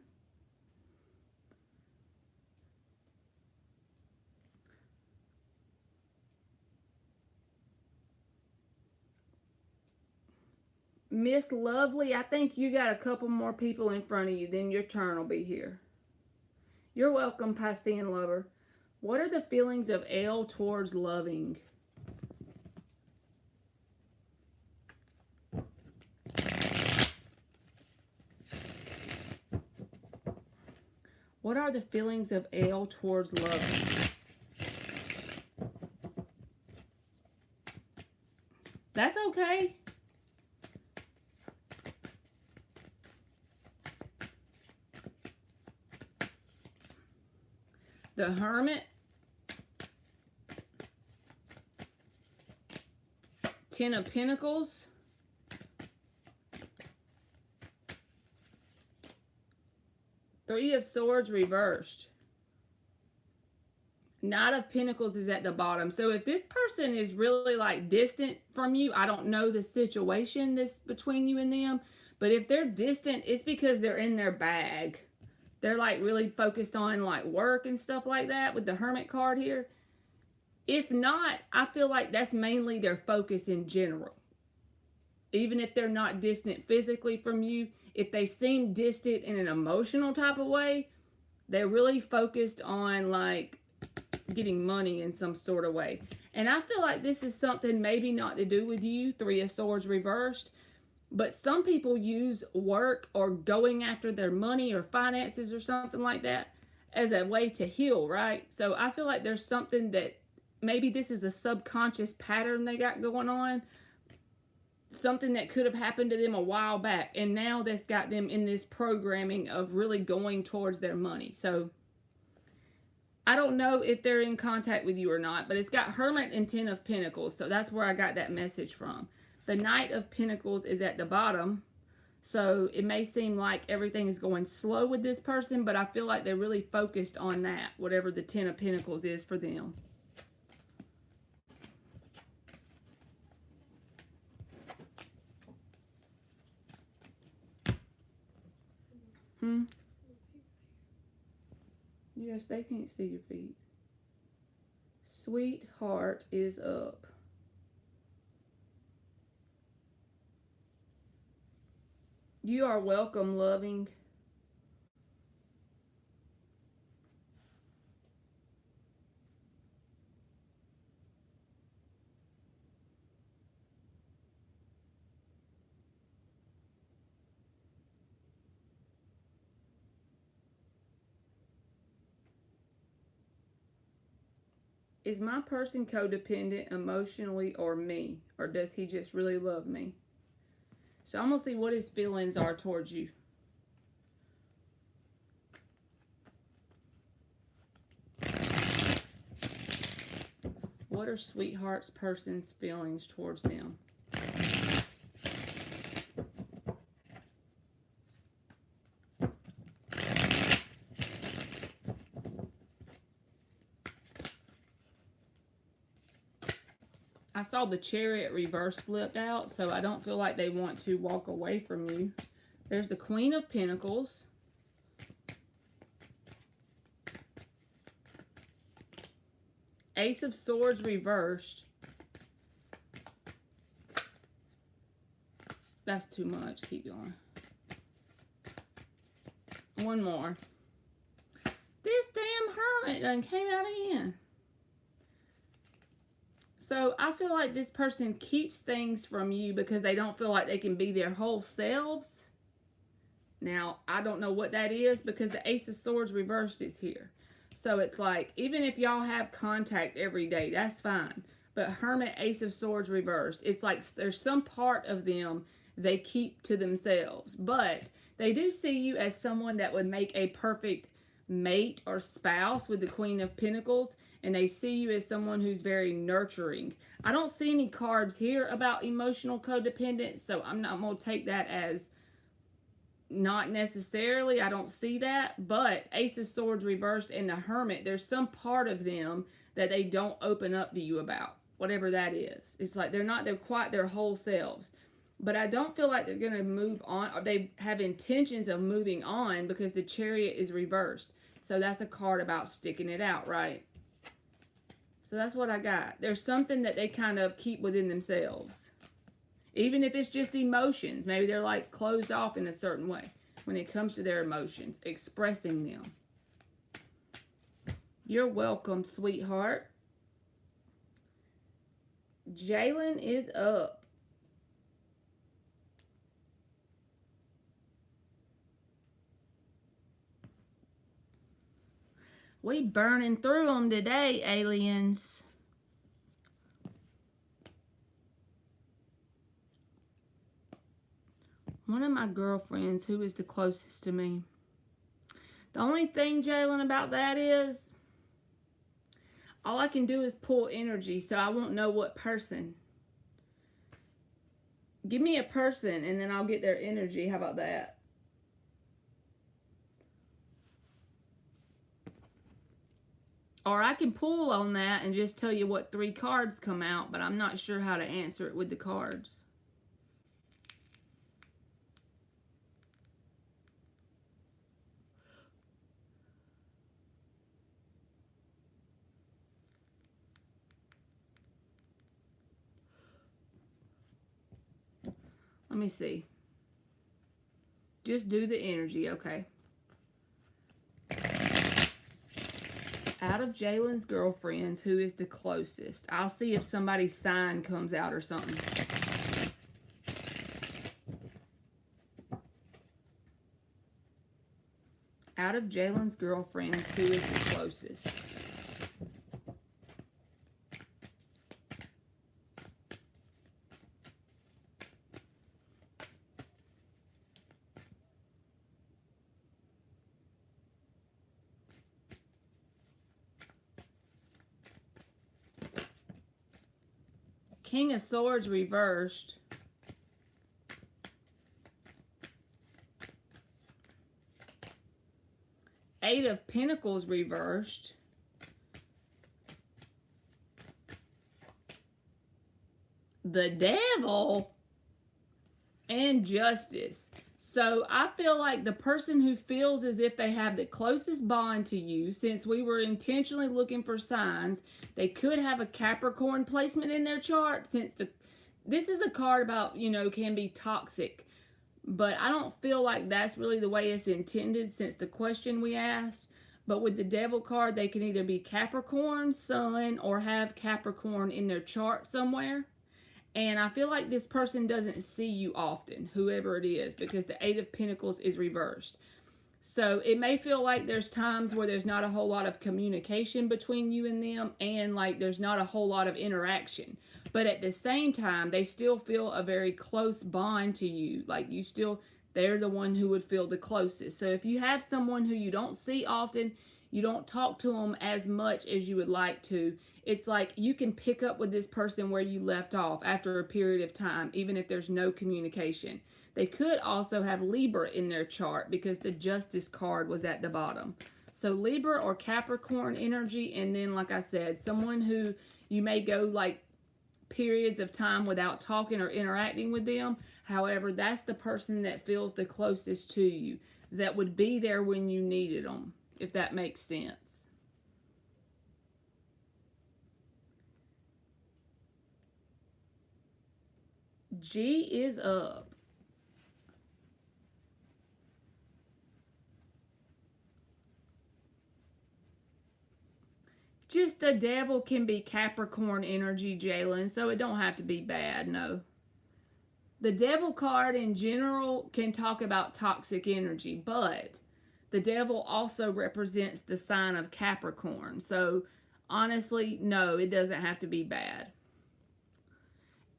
Miss Lovely, I think you got a couple more people in front of you, then your turn will be here. You're welcome, Piscean lover. What are the feelings of L towards loving? What are the feelings of L towards loving? That's okay. The Hermit. Ten of Pentacles. Three of Swords reversed. Knight of Pentacles is at the bottom. So if this person is really like distant from you, I don't know the situation that's between you and them, but if they're distant, it's because they're in their bag. They're like really focused on like work and stuff like that with the Hermit card here. If not, I feel like that's mainly their focus in general. Even if they're not distant physically from you, if they seem distant in an emotional type of way, they're really focused on like getting money in some sort of way. And I feel like this is something maybe not to do with you, Three of Swords reversed, but some people use work or going after their money or finances or something like that as a way to heal, right? So I feel like there's something that maybe this is a subconscious pattern they got going on. Something that could have happened to them a while back. And now that's got them in this programming of really going towards their money. So I don't know if they're in contact with you or not, but it's got Hermit and Ten of Pentacles. So that's where I got that message from. The Knight of Pentacles is at the bottom. So it may seem like everything is going slow with this person, but I feel like they're really focused on that, whatever the Ten of Pentacles is for them. Yes, they can't see your feet. Sweetheart is up. You are welcome, loving. Is my person codependent emotionally or me? Or does he just really love me? So I'm going to see what his feelings are towards you. What are Sweetheart's person's feelings towards them? I saw the Chariot reverse flipped out, so I don't feel like they want to walk away from you. There's the Queen of Pentacles. Ace of Swords reversed. That's too much. Keep going. One more. This damn Hermit done came out again. So I feel like this person keeps things from you because they don't feel like they can be their whole selves. Now, I don't know what that is because the Ace of Swords reversed is here. So it's like, even if y'all have contact every day, that's fine. But Hermit, Ace of Swords reversed. It's like there's some part of them they keep to themselves. But they do see you as someone that would make a perfect mate or spouse with the Queen of Pentacles. And they see you as someone who's very nurturing. I don't see any cards here about emotional codependence, so I'm not going to take that as not necessarily. I don't see that. But Ace of Swords reversed and the Hermit, there's some part of them that they don't open up to you about, whatever that is. It's like they're quite their whole selves. But I don't feel like they're going to move on, or they have intentions of moving on because the Chariot is reversed. So that's a card about sticking it out, right? So that's what I got. There's something that they kind of keep within themselves. Even if it's just emotions. Maybe they're like closed off in a certain way when it comes to their emotions. Expressing them. You're welcome, sweetheart. Jalen is up. We burning through them today, aliens. One of my girlfriends, who is the closest to me. The only thing, Jalen, about that is, all I can do is pull energy, so I won't know what person. Give me a person, and then I'll get their energy. How about that? Or I can pull on that and just tell you what 3 cards come out, but I'm not sure how to answer it with the cards. Let me see. Just do the energy, okay. Out of Jalen's girlfriends, who is the closest? I'll see if somebody's sign comes out or something. Out of Jalen's girlfriends, who is the closest? King of Swords reversed. Eight of Pentacles reversed. The Devil and Justice. So I feel like the person who feels as if they have the closest bond to you, since we were intentionally looking for signs, they could have a Capricorn placement in their chart, since this is a card about, you know, can be toxic. But I don't feel like that's really the way it's intended since the question we asked. But with the Devil card, they can either be Capricorn, Sun, or have Capricorn in their chart somewhere. And I feel like this person doesn't see you often, whoever it is, because the Eight of Pentacles is reversed. So it may feel like there's times where there's not a whole lot of communication between you and them, and like there's not a whole lot of interaction. But at the same time, they still feel a very close bond to you. Like they're the one who would feel the closest. So if you have someone who you don't see often, You don't talk to them as much as you would like to. It's like you can pick up with this person where you left off after a period of time, even if there's no communication. They could also have Libra in their chart because the Justice card was at the bottom. So Libra or Capricorn energy, and then like I said, someone who you may go like periods of time without talking or interacting with them. However, that's the person that feels the closest to you, that would be there when you needed them, if that makes sense. G is up. Just the devil can be Capricorn energy, Jalen, so it don't have to be bad, no. The devil card in general can talk about toxic energy, but the devil also represents the sign of Capricorn. So honestly, no, it doesn't have to be bad.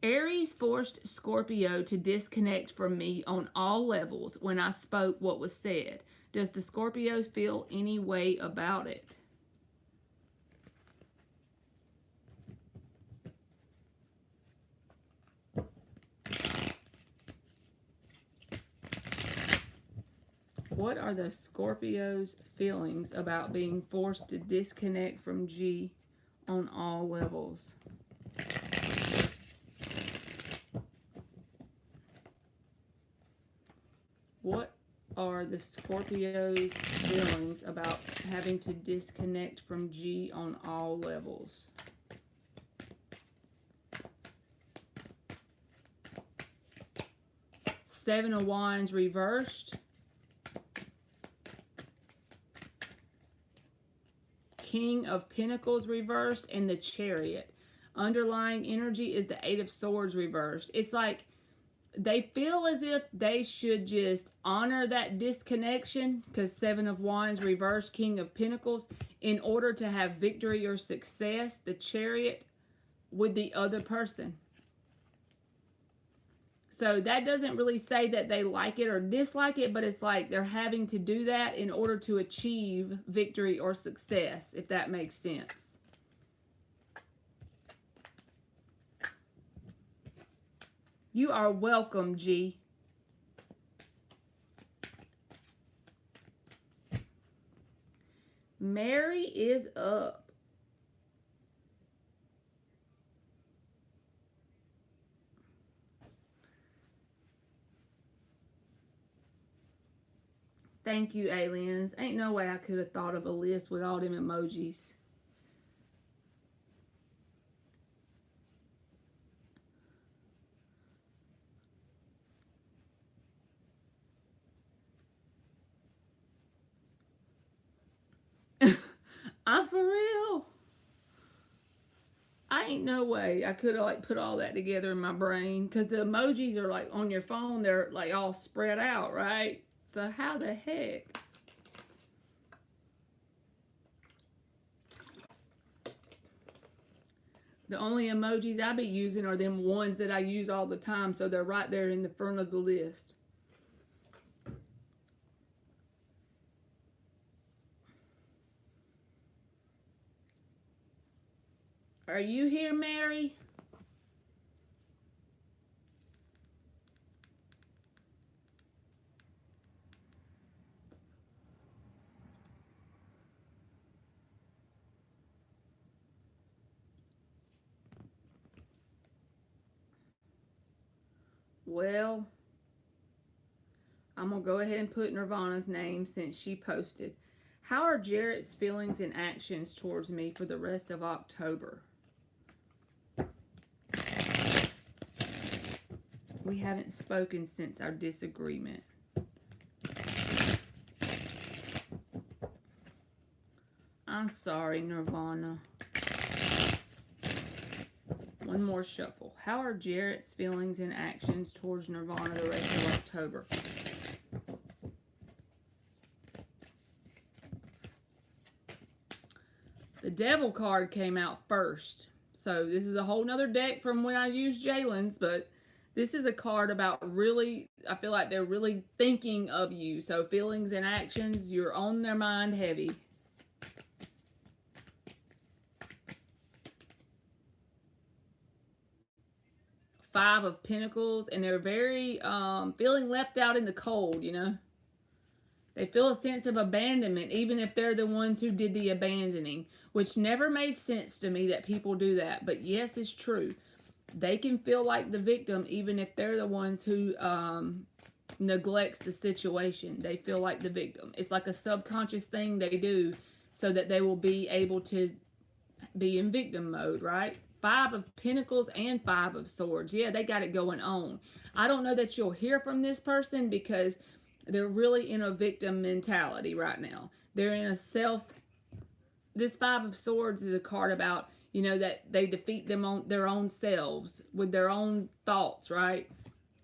Aries forced Scorpio to disconnect from me on all levels when I spoke what was said. Does the Scorpio feel any way about it? What are the Scorpio's feelings about being forced to disconnect from G on all levels? What are the Scorpio's feelings about having to disconnect from G on all levels? Seven of Wands reversed. King of Pentacles reversed, and the Chariot. Underlying energy is the Eight of Swords reversed. It's like they feel as if they should just honor that disconnection, because Seven of Wands reversed, King of Pentacles, in order to have victory or success, the Chariot, with the other person. So that doesn't really say that they like it or dislike it, but it's like they're having to do that in order to achieve victory or success, if that makes sense. You are welcome, G. Mary is up. Thank you, aliens. Ain't no way I could have thought of a list with all them emojis. I'm for real. I ain't no way I could have like put all that together in my brain, because the emojis are like on your phone, they're like all spread out, right? So how the heck? The only emojis I be using are them ones that I use all the time, so they're right there in the front of the list. Are you here, Mary? Well, I'm going to go ahead and put Nirvana's name since she posted. How are Jarrett's feelings and actions towards me for the rest of October? We haven't spoken since our disagreement. I'm sorry, Nirvana. One more shuffle. How are Jarrett's feelings and actions towards Nirvana the rest of October? The Devil card came out first. So this is a whole nother deck from when I used Jalen's, but this is a card about really, I feel like they're really thinking of you. So feelings and actions, you're on their mind heavy. Five of Pentacles, and they're very feeling left out in the cold, you know. They feel a sense of abandonment, even if they're the ones who did the abandoning, which never made sense to me that people do that. But yes, it's true. They can feel like the victim, even if they're the ones who neglects the situation. They feel like the victim. It's like a subconscious thing they do so that they will be able to be in victim mode, right? Five of Pentacles and Five of Swords. Yeah, they got it going on. I don't know that you'll hear from this person because they're really in a victim mentality right now. They're in a this Five of Swords is a card about, you know, that they defeat them on their own selves with their own thoughts, right?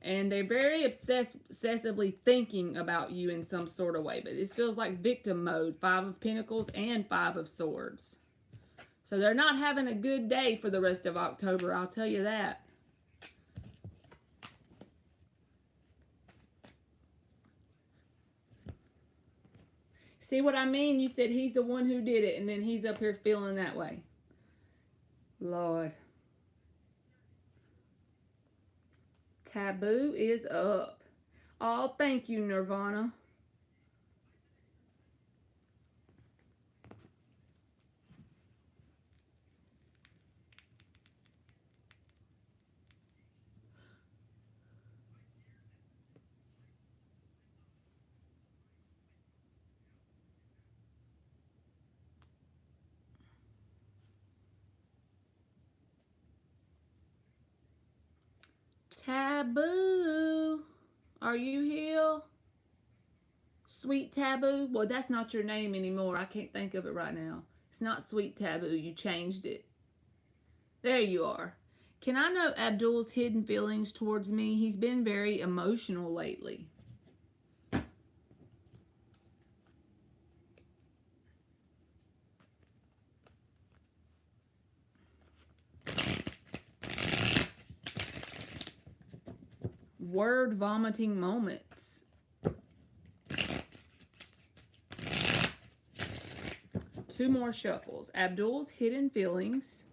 And they're very obsessively thinking about you in some sort of way. But this feels like victim mode. Five of Pentacles and Five of Swords. So they're not having a good day for the rest of October, I'll tell you that. See what I mean? You said he's the one who did it, and then he's up here feeling that way. Lord. Taboo is up. Oh, thank you, Nirvana. Taboo. Are you here? Sweet Taboo? Well, that's not your name anymore. I can't think of it right now. It's not Sweet Taboo. You changed it. There you are. Can I know Abdul's hidden feelings towards me? He's been very emotional lately. Word vomiting moments. Two more shuffles. Abdul's hidden feelings.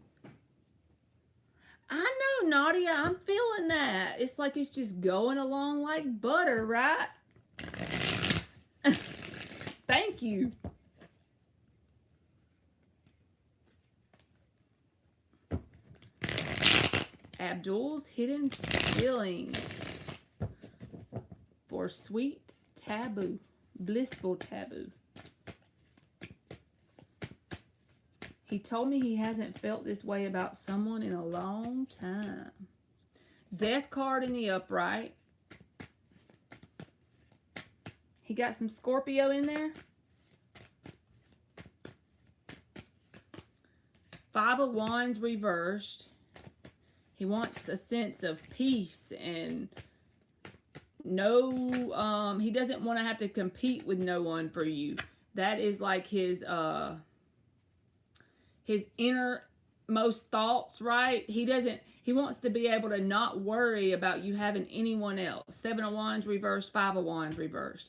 I know, Nadia. I'm feeling that. It's like it's just going along like butter, right? Thank you. Abdul's hidden feelings. For Sweet Taboo. Blissful Taboo. He told me he hasn't felt this way about someone in a long time. Death card in the upright. He got some Scorpio in there. Five of Wands reversed. He wants a sense of peace and no, he doesn't want to have to compete with no one for you. That is like his innermost thoughts, right? He wants to be able to not worry about you having anyone else. Seven of Wands reversed, Five of Wands reversed.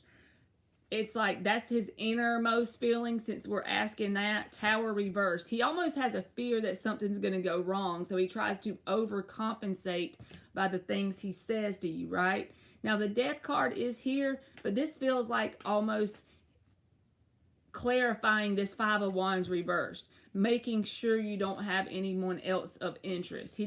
It's like that's his innermost feeling since we're asking that. Tower reversed. He almost has a fear that something's going to go wrong, so he tries to overcompensate by the things he says to you, right? Now, the Death card is here, but this feels like almost clarifying this Five of Wands reversed, making sure you don't have anyone else of interest. He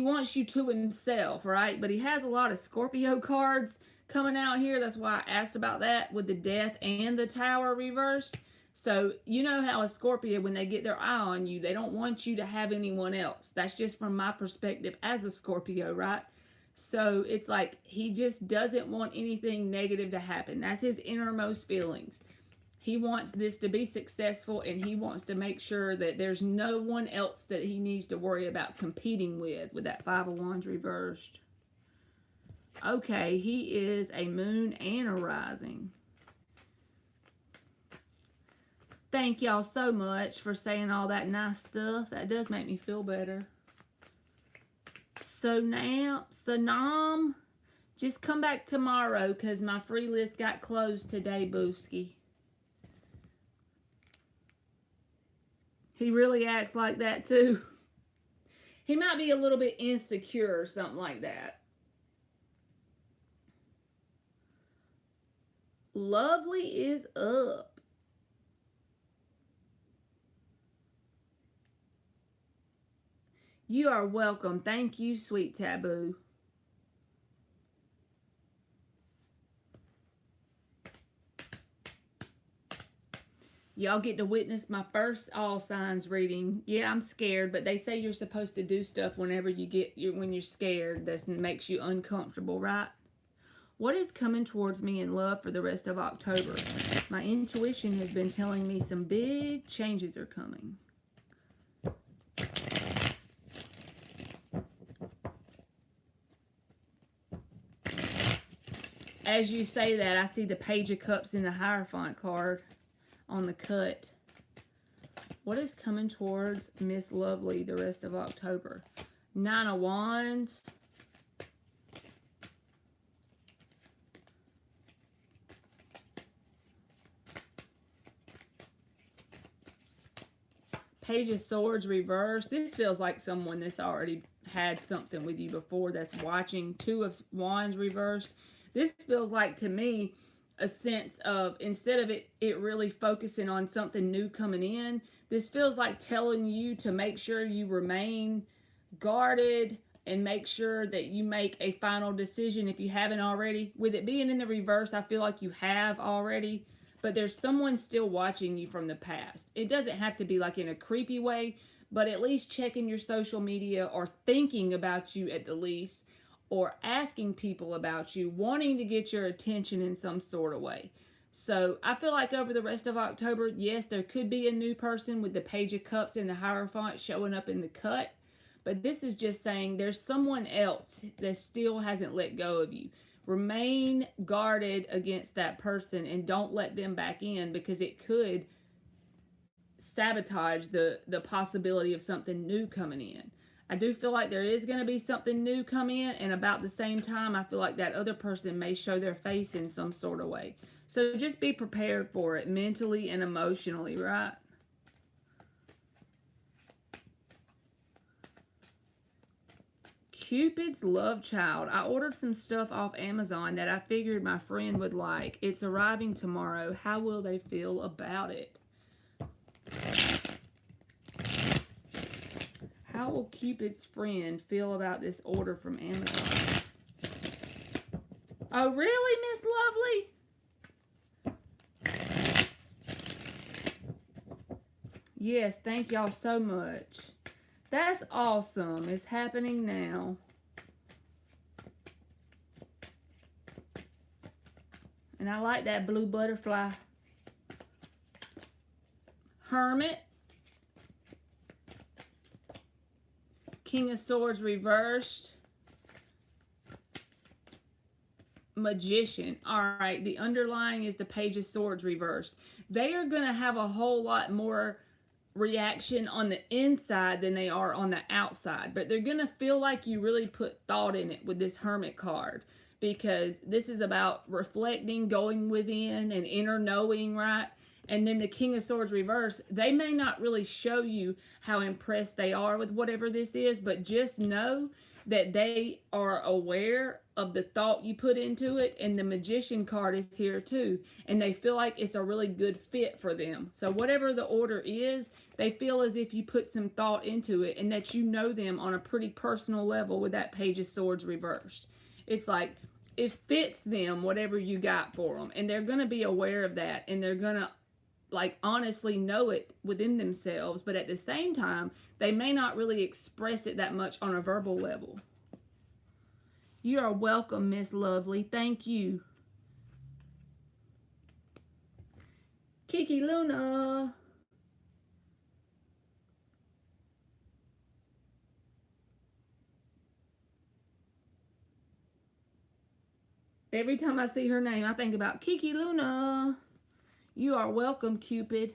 wants you to himself, right? But he has a lot of Scorpio cards coming out here. That's why I asked about that with the Death and the Tower reversed. So, you know how a Scorpio, when they get their eye on you, they don't want you to have anyone else. That's just from my perspective as a Scorpio, right? So, it's like he just doesn't want anything negative to happen. That's his innermost feelings. He wants this to be successful, and he wants to make sure that there's no one else that he needs to worry about competing with that Five of Wands reversed. Okay, he is a moon and a rising. Thank y'all so much for saying all that nice stuff. That does make me feel better. So now, Sanam, just come back tomorrow because my free list got closed today, Booski. He really acts like that too. He might be a little bit insecure or something like that. Lovely is up. You are welcome. Thank you, sweet taboo. Y'all get to witness my first all signs reading. Yeah, I'm scared, but they say you're supposed to do stuff whenever when you're scared that makes you uncomfortable, right? What is coming towards me in love for the rest of October? My intuition has been telling me some big changes are coming. As you say that, I see the Page of Cups in the Hierophant card on the cut. What is coming towards Miss Lovely the rest of October? 9 of Wands. Page of Swords reversed. This feels like someone that's already had something with you before that's watching. 2 of Wands reversed. This feels like, to me, a sense of, instead of it really focusing on something new coming in, this feels like telling you to make sure you remain guarded and make sure that you make a final decision if you haven't already. With it being in the reverse, I feel like you have already, but there's someone still watching you from the past. It doesn't have to be like in a creepy way, but at least checking your social media or thinking about you at the least, or asking people about you, wanting to get your attention in some sort of way. So I feel like over the rest of October, yes, there could be a new person with the Page of Cups and the Hierophant showing up in the cut. But this is just saying there's someone else that still hasn't let go of you. Remain guarded against that person and don't let them back in, because it could sabotage the possibility of something new coming in. I do feel like there is going to be something new come in, and about the same time, I feel like that other person may show their face in some sort of way. So just be prepared for it mentally and emotionally, right? Cupid's Love Child. I ordered some stuff off Amazon that I figured my friend would like. It's arriving tomorrow. How will they feel about it? How will Cupid's friend feel about this order from Amazon? Oh, really, Miss Lovely? Yes, thank y'all so much. That's awesome. It's happening now. And I like that blue butterfly. Hermit. King of Swords reversed. Magician. All right, the underlying is the Page of Swords reversed. They are going to have a whole lot more reaction on the inside than they are on the outside, but they're going to feel like you really put thought in it with this Hermit card, because this is about reflecting, going within, and inner knowing, right? And then the King of Swords reverse, they may not really show you how impressed they are with whatever this is, but just know that they are aware of the thought you put into it. And the Magician card is here too, and they feel like it's a really good fit for them. So whatever the order is, they feel as if you put some thought into it, and that you know them on a pretty personal level with that Page of Swords reversed. It's like it fits them, whatever you got for them, and they're going to be aware of that, and they're going to like honestly know it within themselves, but at the same time, they may not really express it that much on a verbal level. You are welcome, Miss Lovely. Thank you. Kiki Luna. Every time I see her name, I think about Kiki Luna. You are welcome, Cupid.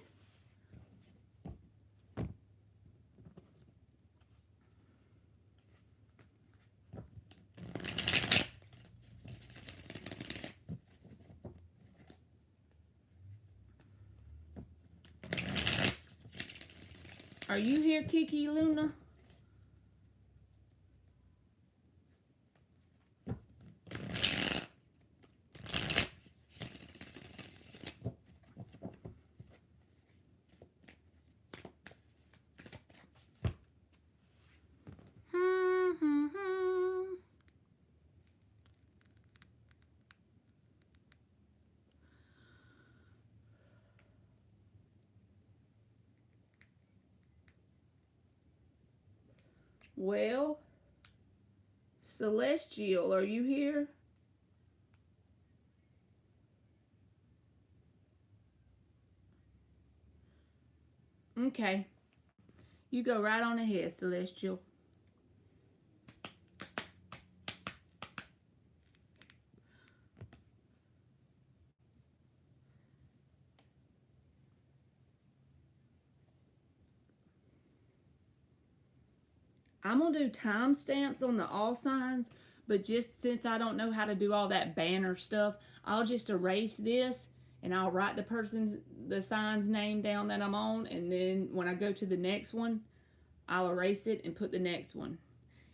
Are you here, Kiki Luna? Well, Celestial, are you here? Okay. You go right on ahead, Celestial. I'm going to do timestamps on the all signs, but just since I don't know how to do all that banner stuff, I'll just erase this and I'll write the sign's name down that I'm on, and then when I go to the next one, I'll erase it and put the next one.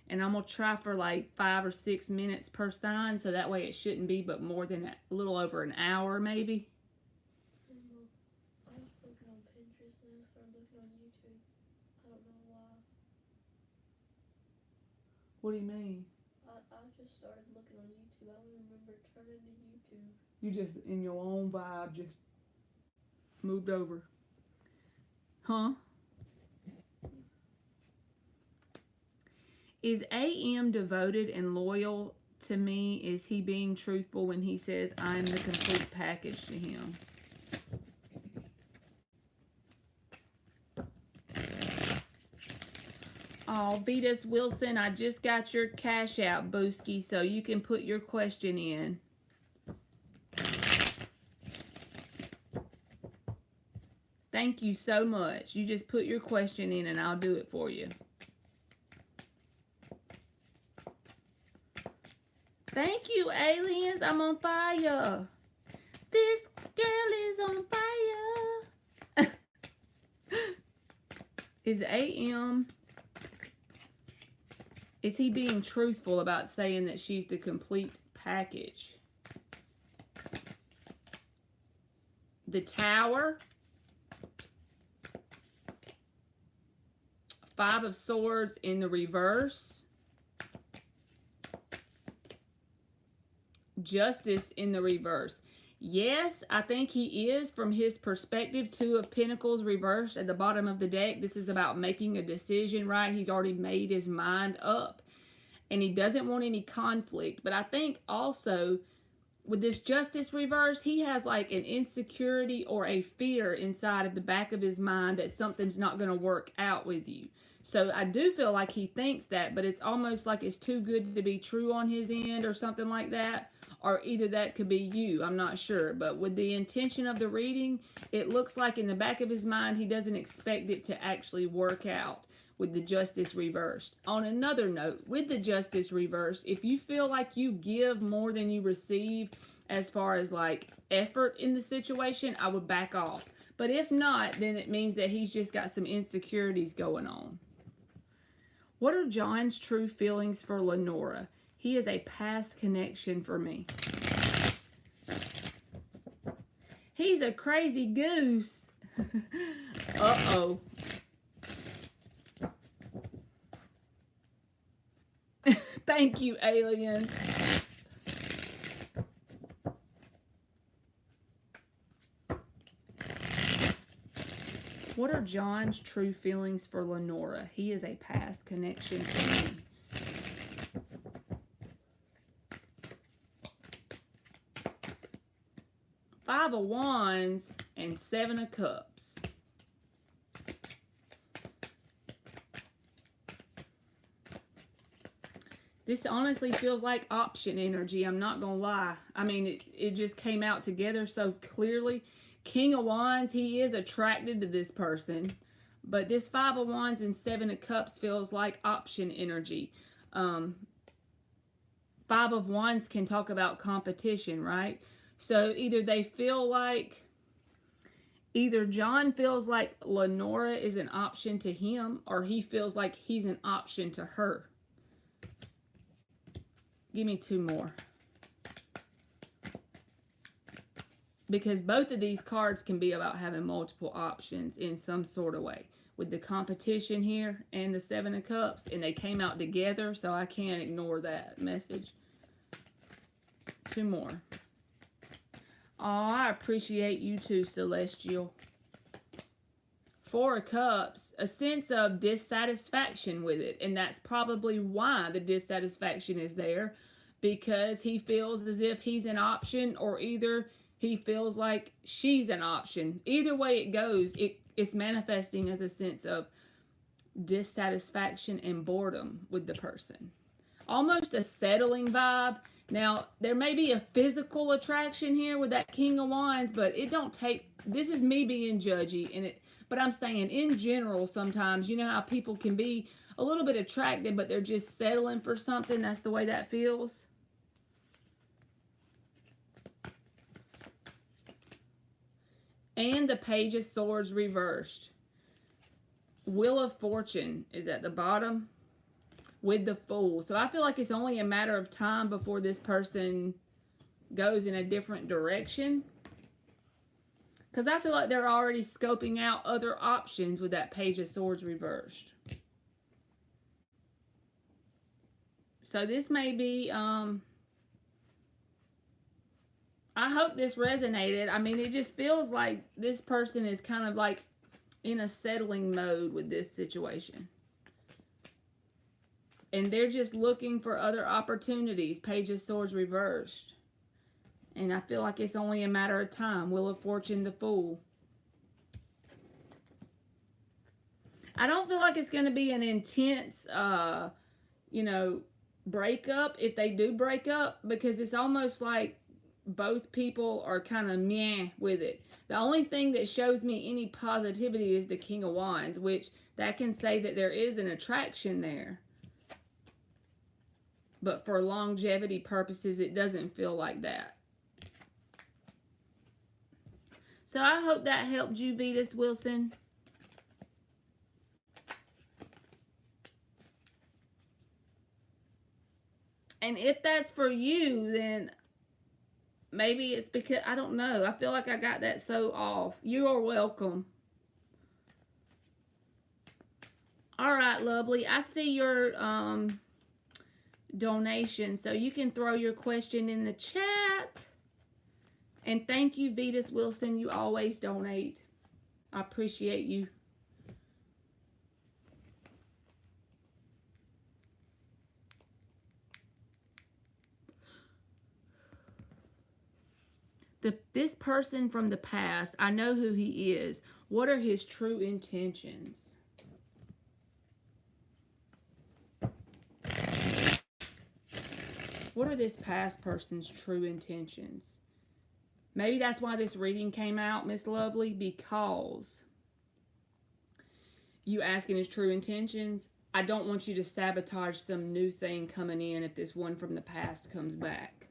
And I'm going to try for like 5 or 6 minutes per sign, so that way it shouldn't be but more than a little over an hour maybe. I was looking on Pinterest and I started looking on YouTube. I don't know why. What do you mean? I just started looking on YouTube. I don't remember turning to YouTube. You just, in your own vibe, just moved over. Huh? Is AM devoted and loyal to me? Is he being truthful when he says I'm the complete package to him? Oh, Vetus Wilson, I just got your cash out, Booski, so you can put your question in. Thank you so much. You just put your question in and I'll do it for you. Thank you, aliens. I'm on fire. This girl is on fire. Is AM... Is he being truthful about saying that she's the complete package? The Tower. 5 of Swords in the reverse. Justice in the reverse. Yes, I think he is, from his perspective. 2 of Pentacles reversed at the bottom of the deck. This is about making a decision, right? He's already made his mind up. And he doesn't want any conflict. But I think also, with this Justice reverse, he has like an insecurity or a fear inside of the back of his mind that something's not going to work out with you. So I do feel like he thinks that, but it's almost like it's too good to be true on his end or something like that. Or either that could be you, I'm not sure. But with the intention of the reading, it looks like in the back of his mind, he doesn't expect it to actually work out with the Justice reversed. On another note, with the Justice reversed, if you feel like you give more than you receive as far as like effort in the situation, I would back off. But if not, then it means that he's just got some insecurities going on. What are John's true feelings for Lenora? He is a past connection for me. He's a crazy goose. Uh-oh. Thank you, aliens. What are John's true feelings for Lenora? He is a past connection for me. Five of Wands and 7 of Cups. This honestly feels like option energy. I'm not going to lie. I mean, it just came out together so clearly. King of Wands, he is attracted to this person. But this 5 of Wands and 7 of Cups feels like option energy. 5 of Wands can talk about competition, right? So either they feel like, either John feels like Lenora is an option to him, or he feels like he's an option to her. Give me 2 more. Because both of these cards can be about having multiple options in some sort of way. With the competition here and the 7 of Cups, and they came out together, so I can't ignore that message. 2 more. Oh, I appreciate you too, Celestial. Four of Cups, a sense of dissatisfaction with it. And that's probably why the dissatisfaction is there, because he feels as if he's an option, or either he feels like she's an option. Either way it goes, it's manifesting as a sense of dissatisfaction and boredom with the person. Almost a settling vibe. Now, there may be a physical attraction here with that King of Wands, but it don't take, this is me being judgy, and but I'm saying in general, sometimes, you know how people can be a little bit attracted, but they're just settling for something. That's the way that feels. And the Page of Swords reversed. Wheel of Fortune is at the bottom with the Fool. So I feel like it's only a matter of time before this person goes in a different direction. Because I feel like they're already scoping out other options with that Page of Swords reversed. So this may be, I hope this resonated. I mean, it just feels like this person is kind of like in a settling mode with this situation. And they're just looking for other opportunities. Page of Swords reversed. And I feel like it's only a matter of time. Wheel of Fortune, the Fool. I don't feel like it's going to be an intense, you know, breakup if they do break up. Because it's almost like both people are kind of meh with it. The only thing that shows me any positivity is the King of Wands, which that can say that there is an attraction there. But for longevity purposes, it doesn't feel like that. So I hope that helped you, Vetus Wilson. And if that's for you, then maybe it's because, I don't know. I feel like I got that so off. You are welcome. All right, lovely. I see your donation, so you can throw your question in the chat. And thank you, Vetus Wilson. You always donate. I appreciate you. This person from the past, I know who he is. What are his true intentions? What are this past person's true intentions? Maybe that's why this reading came out, Miss Lovely, because you asking his true intentions. I don't want you to sabotage some new thing coming in if this one from the past comes back.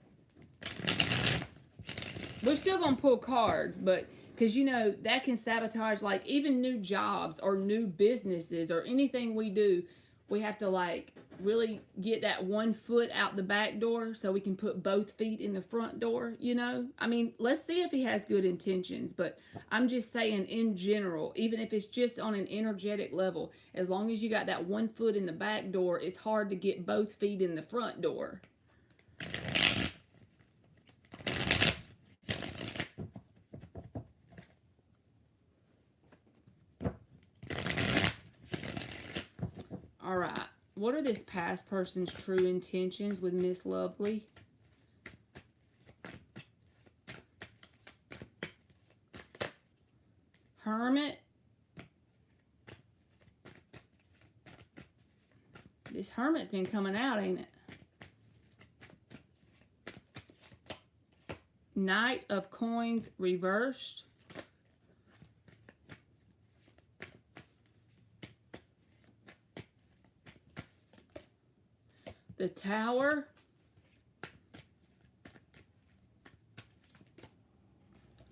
We're still going to pull cards, but because, you know, that can sabotage, like, even new jobs or new businesses or anything we do. We have to, like, really get that one foot out the back door so we can put both feet in the front door, you know? I mean, let's see if he has good intentions, but I'm just saying in general, even if it's just on an energetic level, as long as you got that one foot in the back door, it's hard to get both feet in the front door. All right. What are this past person's true intentions with Miss Lovely? Hermit. This Hermit's been coming out, ain't it? Knight of Coins reversed. The Tower.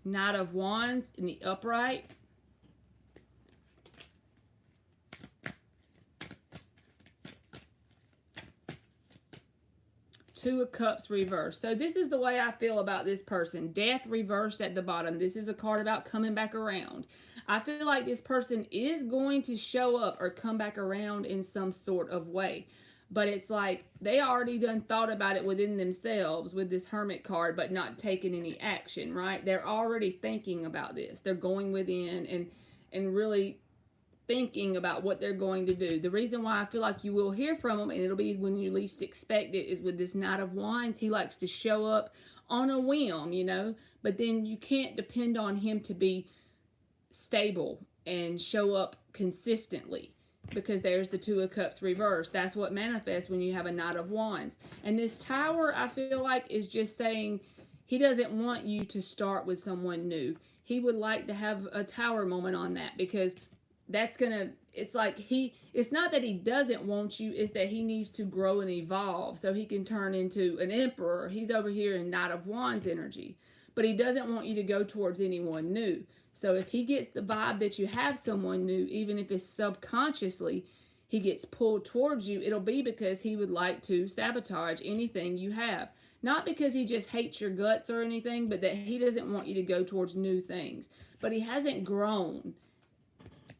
Knight of Wands in the upright. Two of Cups reversed. So this is the way I feel about this person. Death reversed at the bottom. This is a card about coming back around. I feel like this person is going to show up or come back around in some sort of way. But it's like they already done thought about it within themselves with this Hermit card, but not taking any action, right? They're already thinking about this. They're going within and really thinking about what they're going to do. The reason why I feel like you will hear from him, and it'll be when you least expect it, is with this Knight of Wands. He likes to show up on a whim, you know, but then you can't depend on him to be stable and show up consistently, because there's the Two of Cups reversed. That's what manifests when you have a Knight of Wands. And this Tower, I feel like, is just saying he doesn't want you to start with someone new. He would like to have a Tower moment on that, because that's gonna, it's like it's not that he doesn't want you, it's that he needs to grow and evolve so he can turn into an Emperor. He's over here in Knight of Wands energy, but he doesn't want you to go towards anyone new. So if he gets the vibe that you have someone new, even if it's subconsciously, he gets pulled towards you, it'll be because he would like to sabotage anything you have. Not because he just hates your guts or anything, but that he doesn't want you to go towards new things. But he hasn't grown.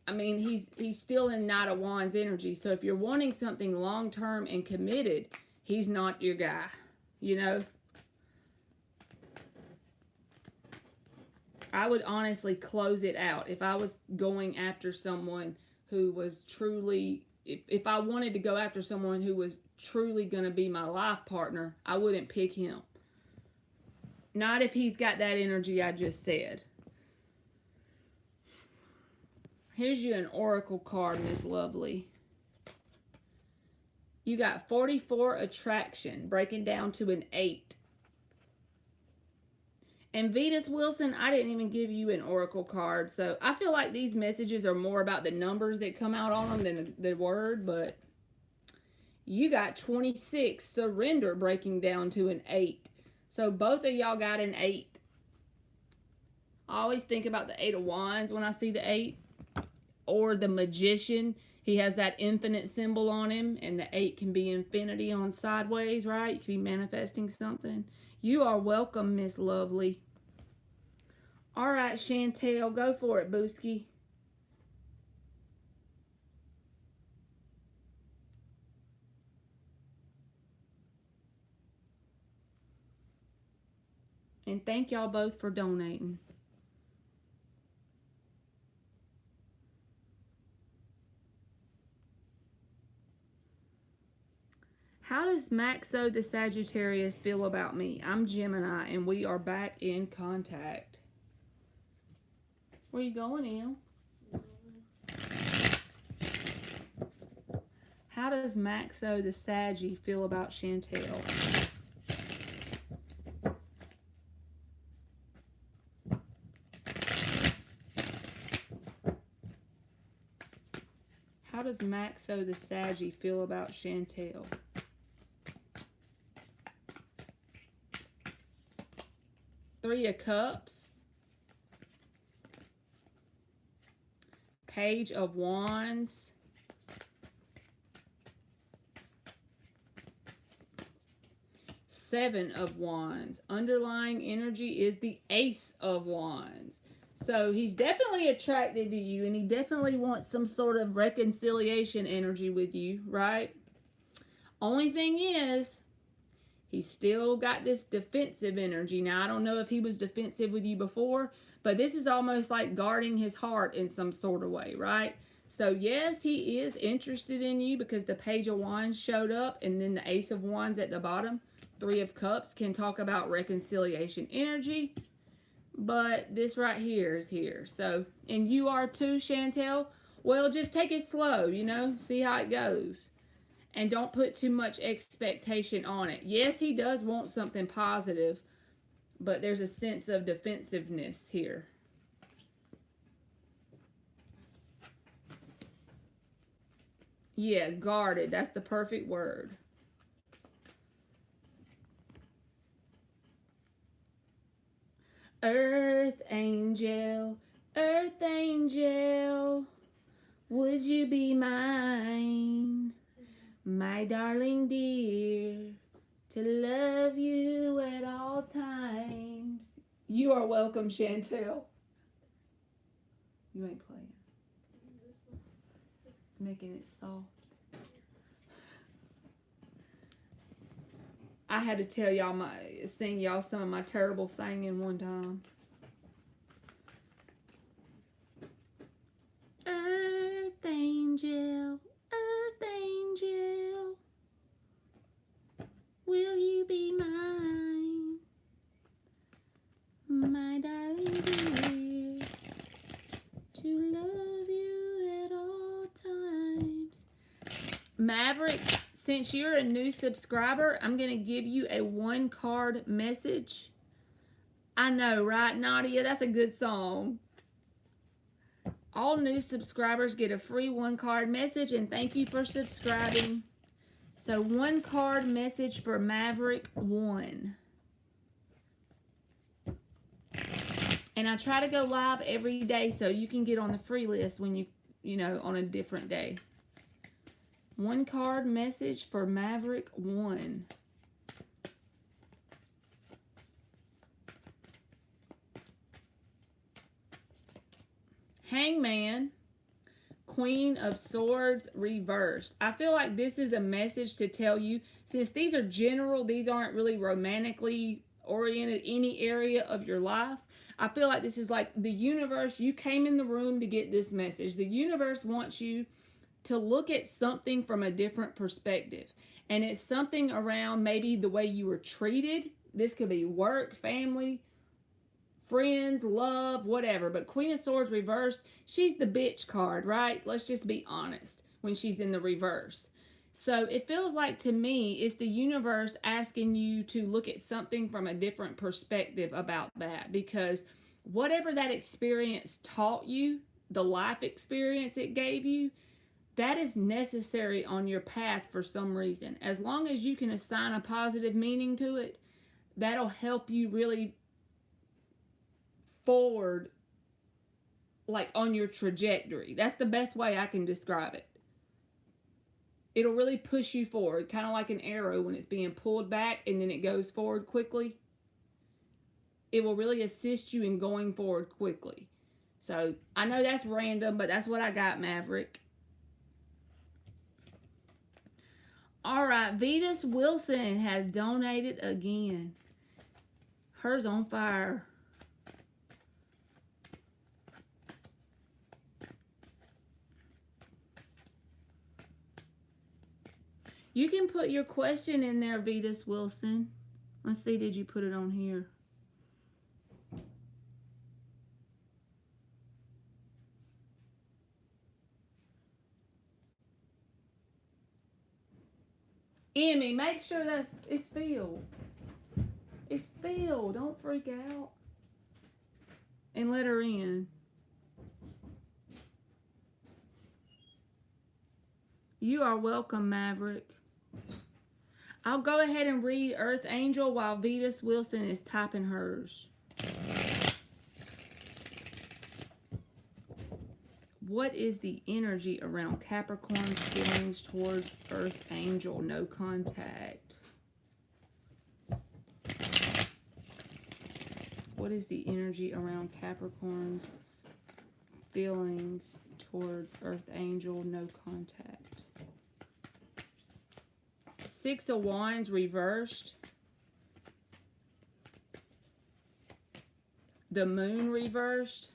I mean, he's still in Knight of Wands energy. So if you're wanting something long-term and committed, he's not your guy, you know? I would honestly close it out. If I was going after someone who was truly, if I wanted to go after someone who was truly going to be my life partner, I wouldn't pick him. Not if he's got that energy I just said. Here's you an oracle card, Miss Lovely. You got 44 attraction, breaking down to an 8. And Venus Wilson, I didn't even give you an oracle card. So I feel like these messages are more about the numbers that come out on them than the word. But you got 26, surrender, breaking down to an 8. So both of y'all got an 8. I always think about the 8 of Wands when I see the 8. Or the Magician. He has that infinite symbol on him. And the 8 can be infinity on sideways, right? You can be manifesting something. You are welcome, Miss Lovely. All right, Chantel, go for it, Booski. And thank y'all both for donating. How does Maxo the Sagittarius feel about me? I'm Gemini, and we are back in contact. Where you going, Em? How does Maxo the Saggy feel about Chantel? How does Maxo the Saggy feel about Chantel? Three of Cups. Page of Wands. Seven of Wands. Underlying energy is the Ace of Wands. So he's definitely attracted to you, and he definitely wants some sort of reconciliation energy with you, right? Only thing is, he's still got this defensive energy. Now, I don't know if he was defensive with you before, but this is almost like guarding his heart in some sort of way, right? So, yes, he is interested in you because the Page of Wands showed up, and then the Ace of Wands at the bottom. Three of Cups can talk about reconciliation energy, but this right here is here. So, and you are too, Chantel. Well, just take it slow, you know, see how it goes. And don't put too much expectation on it. Yes, he does want something positive, but there's a sense of defensiveness here. Yeah, guarded. That's the perfect word. Earth angel, would you be mine? My darling dear, to love you at all times. You are welcome, Chantel. You ain't playing. Making it soft. I had to tell y'all sing y'all some of my terrible singing one time. Earth Maverick, since you're a new subscriber, I'm going to give you a 1-card message. I know, right, Nadia? That's a good song. All new subscribers get a free 1-card message, and thank you for subscribing. So 1-card message for Maverick 1. And I try to go live every day so you can get on the free list when you know, on a different day. 1-card message for Maverick 1. Hangman, Queen of Swords reversed. I feel like this is a message to tell you, since these are general, these aren't really romantically oriented any area of your life. I feel like this is like the universe. You came in the room to get this message. The universe wants you to look at something from a different perspective. And it's something around maybe the way you were treated. This could be work, family, friends, love, whatever. But Queen of Swords reversed, she's the bitch card, right? Let's just be honest when she's in the reverse. So it feels like to me, it's the universe asking you to look at something from a different perspective about that. Because whatever that experience taught you, the life experience it gave you, that is necessary on your path for some reason. As long as you can assign a positive meaning to it, that'll help you really forward, like on your trajectory. That's the best way I can describe it. It'll really push you forward, kind of like an arrow when it's being pulled back and then it goes forward quickly. It will really assist you in going forward quickly. So I know that's random, but that's what I got, Maverick. All right, Vetus Wilson has donated again. Hers on fire. You can put your question in there, Vetus Wilson. Let's see, did you put it on here? Emmy, make sure it's filled. It's filled. Don't freak out. And let her in. You are welcome, Maverick. I'll go ahead and read Earth Angel while Vetus Wilson is typing hers. What is the energy around Capricorn's feelings towards Earth Angel? No contact. What is the energy around Capricorn's feelings towards Earth Angel? No contact. 6 of Wands reversed. The Moon reversed.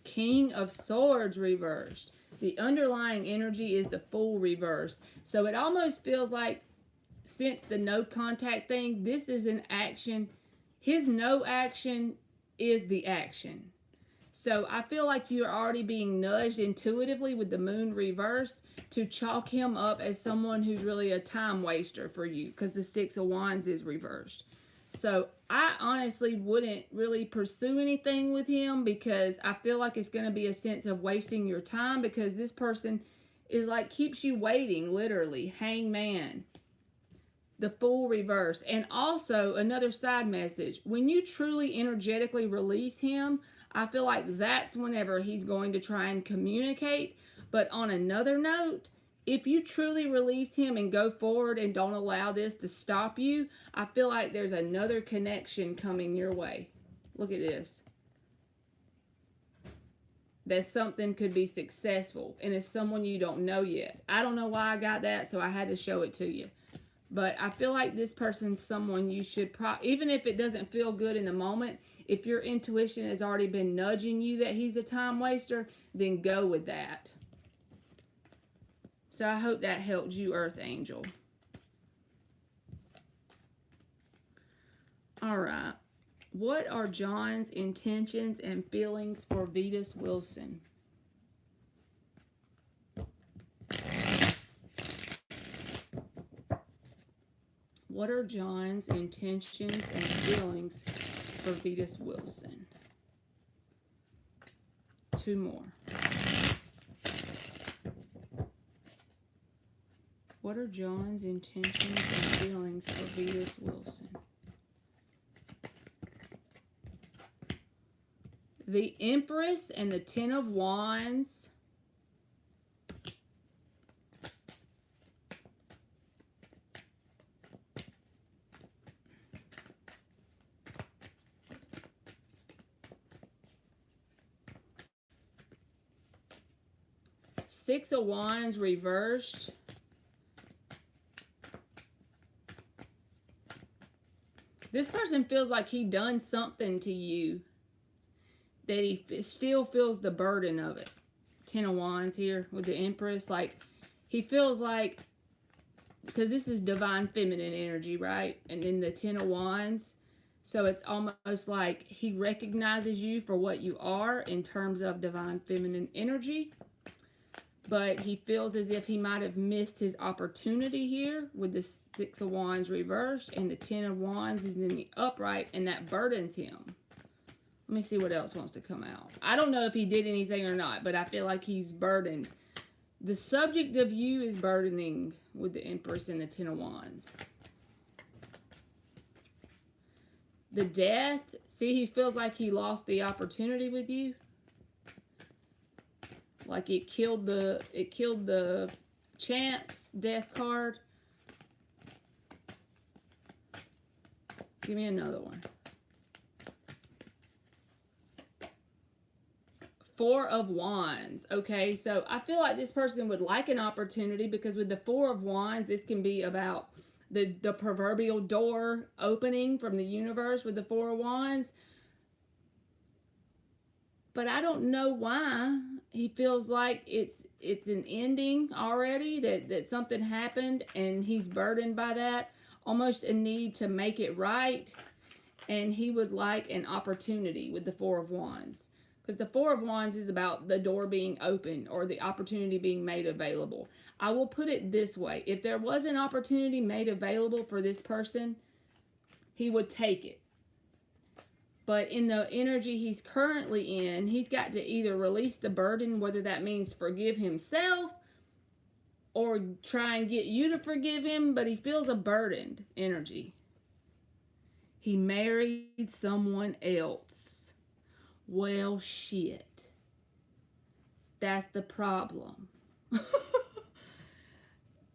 King of Swords reversed. The underlying energy is the Fool reversed. So it almost feels like, since the no contact thing, this is an action. His no action is the action. So I feel like you're already being nudged intuitively with the Moon reversed to chalk him up as someone who's really a time waster for you, because the 6 of Wands is reversed. So I honestly wouldn't really pursue anything with him, because I feel like it's going to be a sense of wasting your time, because this person is like, keeps you waiting, literally. Hangman. The Fool reversed. And also another side message, when you truly energetically release him, I feel like that's whenever he's going to try and communicate. But on another note, if you truly release him and go forward and don't allow this to stop you, I feel like there's another connection coming your way. Look at this. That something could be successful, and it's someone you don't know yet. I don't know why I got that, so I had to show it to you. But I feel like this person's someone you should even if it doesn't feel good in the moment, if your intuition has already been nudging you that he's a time waster, then go with that. So I hope that helped you, Earth Angel. All right. What are John's intentions and feelings for Vetus Wilson? What are John's intentions and feelings for Vetus Wilson? Two more. What are John's intentions and feelings for Vetus Wilson? The Empress and the Ten of Wands. Six of Wands reversed. This person feels like he done something to you that he still feels the burden of it. Ten of Wands here with the Empress. Like, he feels like, because this is divine feminine energy, right? And then the Ten of Wands. So it's almost like he recognizes you for what you are in terms of divine feminine energy. But he feels as if he might have missed his opportunity here with the Six of Wands reversed, and the Ten of Wands is in the upright, and that burdens him. Let me see what else wants to come out. I don't know if he did anything or not, but I feel like he's burdened. The subject of you is burdening with the Empress and the Ten of Wands. The Death. See, he feels like he lost the opportunity with you. Like it killed the chance. Death card. Give me another one. Four of Wands. Okay, so I feel like this person would like an opportunity, because with the Four of Wands, this can be about the proverbial door opening from the universe with the Four of Wands. But I don't know why he feels like it's an ending already, that something happened and he's burdened by that, almost a need to make it right, and he would like an opportunity with the Four of Wands. Because the Four of Wands is about the door being open or the opportunity being made available. I will put it this way. If there was an opportunity made available for this person, he would take it. But in the energy he's currently in, he's got to either release the burden, whether that means forgive himself or try and get you to forgive him, but he feels a burdened energy. He married someone else. Well, shit. That's the problem.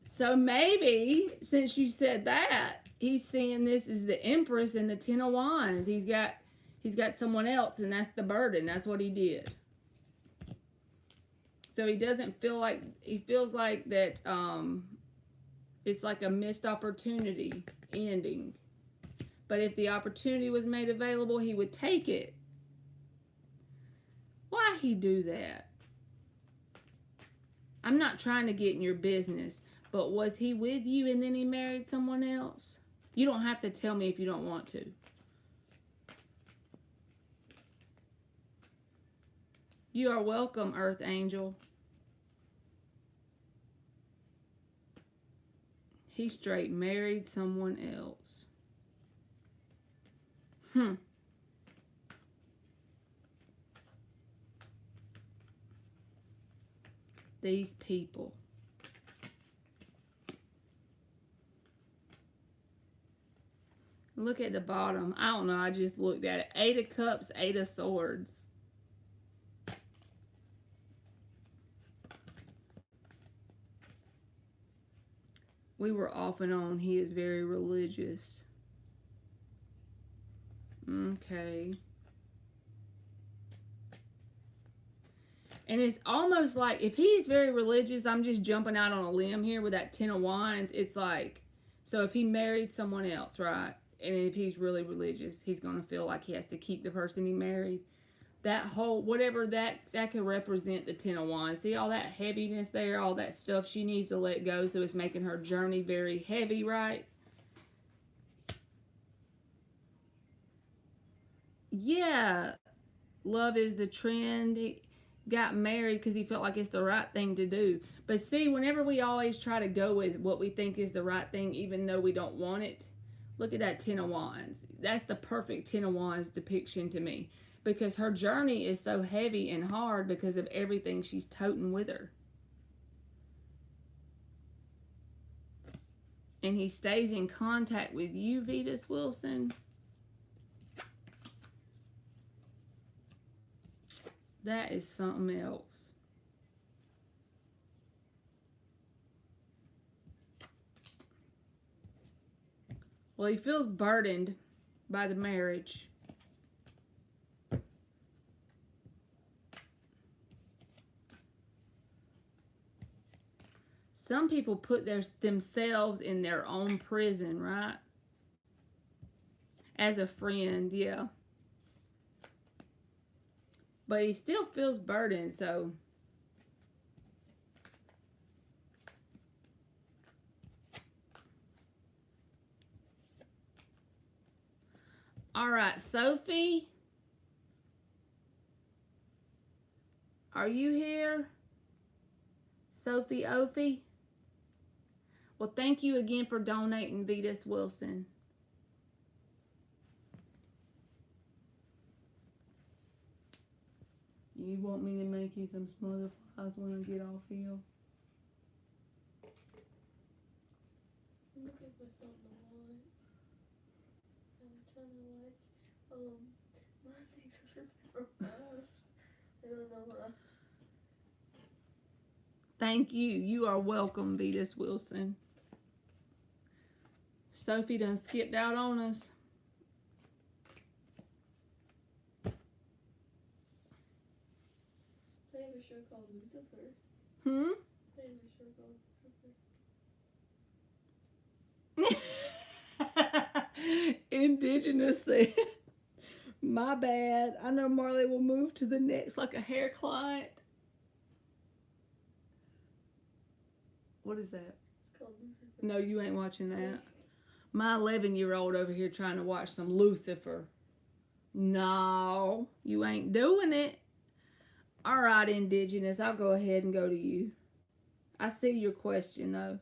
So maybe, since you said that, he's seeing this as the Empress and the Ten of Wands. He's got someone else, and that's the burden. That's what he did. So he doesn't feel like, he feels like that it's like a missed opportunity ending. But if the opportunity was made available, he would take it. Why he do that? I'm not trying to get in your business, but was he with you and then he married someone else? You don't have to tell me if you don't want to. You are welcome, Earth Angel. He straight married someone else. These people. Look at the bottom. I don't know. I just looked at it. Eight of Cups, Eight of Swords. We were off and on. He is very religious. Okay. And it's almost like, if he's very religious, I'm just jumping out on a limb here with that Ten of Wands. It's like, so if he married someone else, right? And if he's really religious, he's going to feel like he has to keep the person he married. That whole, whatever that could represent the Ten of Wands. See all that heaviness there, all that stuff she needs to let go, so it's making her journey very heavy, right? Yeah. Love is the trend. got married because he felt like it's the right thing to do. But see, whenever we always try to go with what we think is the right thing, even though we don't want it, look at that Ten of Wands. That's the perfect Ten of Wands depiction to me. Because her journey is so heavy and hard because of everything she's toting with her. And he stays in contact with you, Vetus Wilson. That is something else. Well, he feels burdened by the marriage. Some people put themselves in their own prison, right? As a friend, yeah. But he still feels burdened, so. All right, Sophie. Are you here? Sophie Ophi? Well, thank you again for donating, Vetus Wilson. You want me to make you some smother fries when I get off here? I'm looking for something to watch. I'm trying to watch, my 600 I don't know what. Thank you. You are welcome, Vetus Wilson. Sophie done skipped out on us. They have a show called Lucifer. They have a show called Lucifer. Indigenous said, my bad. I know Marley will move to the next like a hair client. What is that? It's called Lucifer. No, you ain't watching that. My 11-year-old over here trying to watch some Lucifer. No, you ain't doing it. All right, Indigenous, I'll go ahead and go to you. I see your question, though.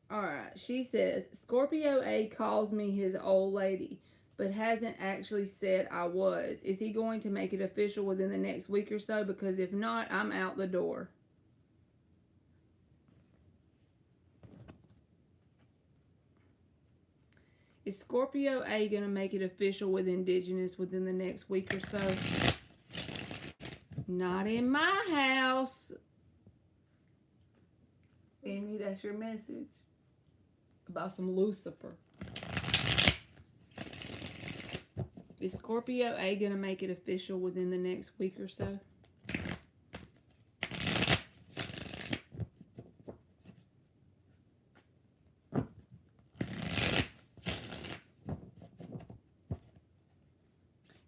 All right, she says, Scorpio A calls me his old lady, but hasn't actually said I was. Is he going to make it official within the next week or so? Because if not, I'm out the door. Is Scorpio A going to make it official with Indigenous within the next week or so? Not in my house. Amy, that's your message. About some Lucifer. Is Scorpio A going to make it official within the next week or so?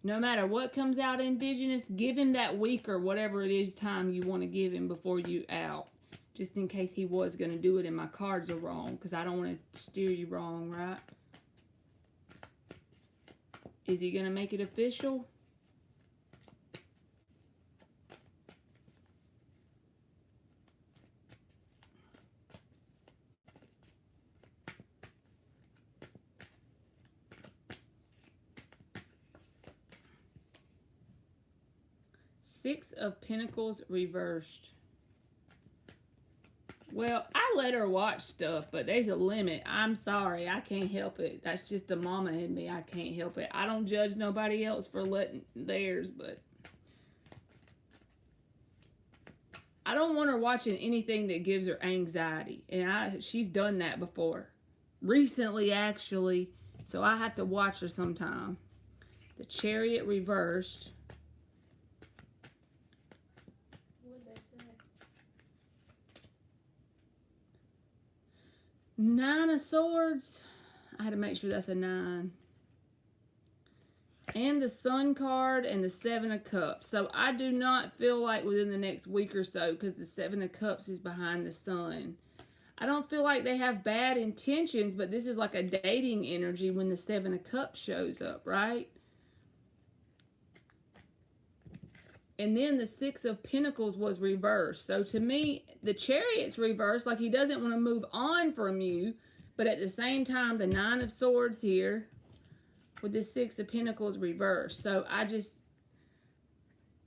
No matter what comes out Indigenous, give him that week or whatever it is time you want to give him before you out. Just in case he was going to do it and my cards are wrong. Because I don't want to steer you wrong, right? Is he going to make it official? Six of Pentacles reversed. Well, I let her watch stuff, but there's a limit. I'm sorry. I can't help it. That's just the mama in me. I can't help it. I don't judge nobody else for letting theirs, but I don't want her watching anything that gives her anxiety. And she's done that before. Recently, actually. So I have to watch her sometime. The Chariot reversed. Nine of Swords. I had to make sure that's a 9. and the Sun card and the Seven of Cups. So I do not feel like within the next week or so, because the Seven of Cups is behind the Sun, I don't feel like they have bad intentions, but this is like a dating energy when the Seven of Cups shows up, right? And then the Six of Pentacles was reversed. So to me, the Chariot's reversed, like he doesn't want to move on from you, but at the same time, the Nine of Swords here with the Six of Pentacles reversed. So I just,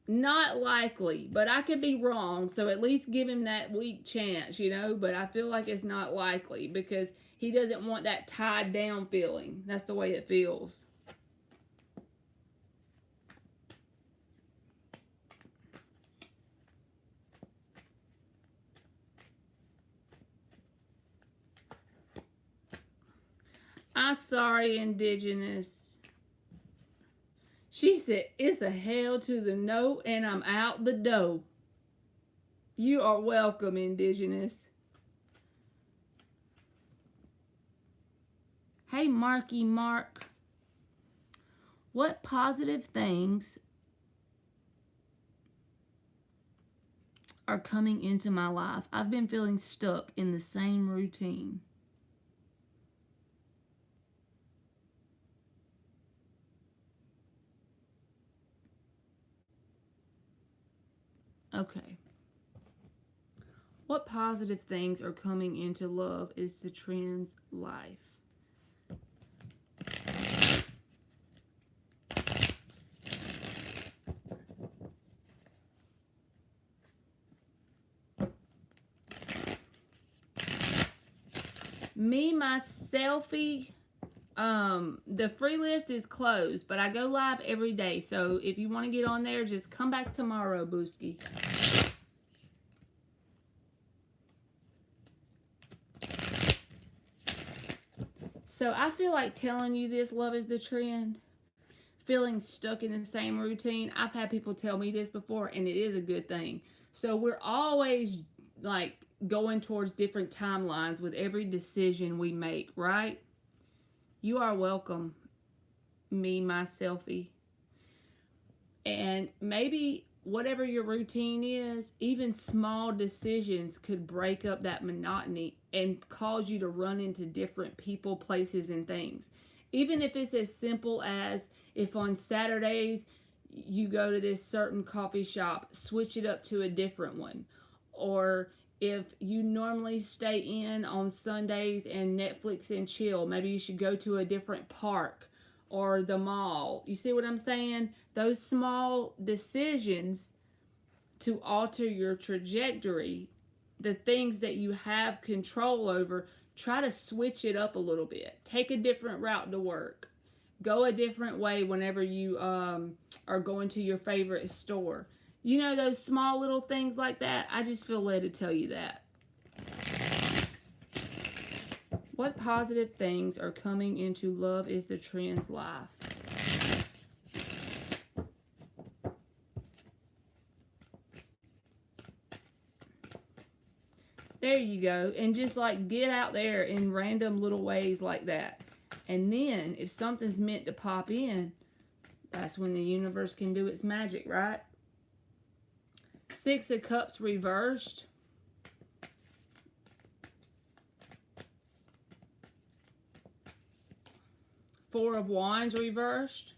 not likely, but I could be wrong. So at least give him that weak chance, you know, but I feel like it's not likely because he doesn't want that tied down feeling. That's the way it feels. I'm sorry, Indigenous. She said, it's a hell to the no, and I'm out the door. You are welcome, Indigenous. Hey, Marky Mark. What positive things are coming into my life? I've been feeling stuck in the same routine. Okay. What positive things are coming into love is the trans life? Me, my selfie, the free list is closed, but I go live every day. So if you want to get on there, just come back tomorrow, Booski. So I feel like telling you this, love is the trend. Feeling stuck in the same routine. I've had people tell me this before, and it is a good thing. So we're always like going towards different timelines with every decision we make, right? You are welcome, me, my selfie. And maybe whatever your routine is, even small decisions could break up that monotony and cause you to run into different people, places, and things. Even if it's as simple as if on Saturdays you go to this certain coffee shop, switch it up to a different one. Or if you normally stay in on Sundays and Netflix and chill, maybe you should go to a different park or the mall. You see what I'm saying? Those small decisions to alter your trajectory, the things that you have control over, try to switch it up a little bit. Take a different route to work. Go a different way whenever you are going to your favorite store. You know, those small little things like that. I just feel led to tell you that. What positive things are coming into love is the trans life? There you go. And just like get out there in random little ways like that. And then if something's meant to pop in, that's when the universe can do its magic, right? Six of Cups reversed. Four of Wands reversed.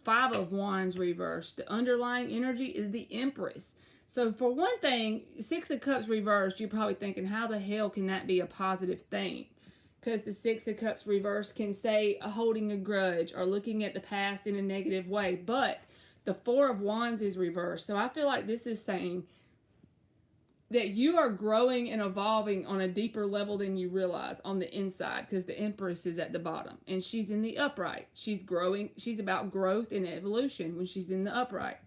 Five of Wands reversed. The underlying energy is the Empress. So for one thing, Six of Cups reversed, you're probably thinking, how the hell can that be a positive thing? Because the Six of Cups reversed can say holding a grudge or looking at the past in a negative way. But the Four of Wands is reversed. So I feel like this is saying that you are growing and evolving on a deeper level than you realize on the inside, because the Empress is at the bottom and she's in the upright. She's growing. She's about growth and evolution when she's in the upright.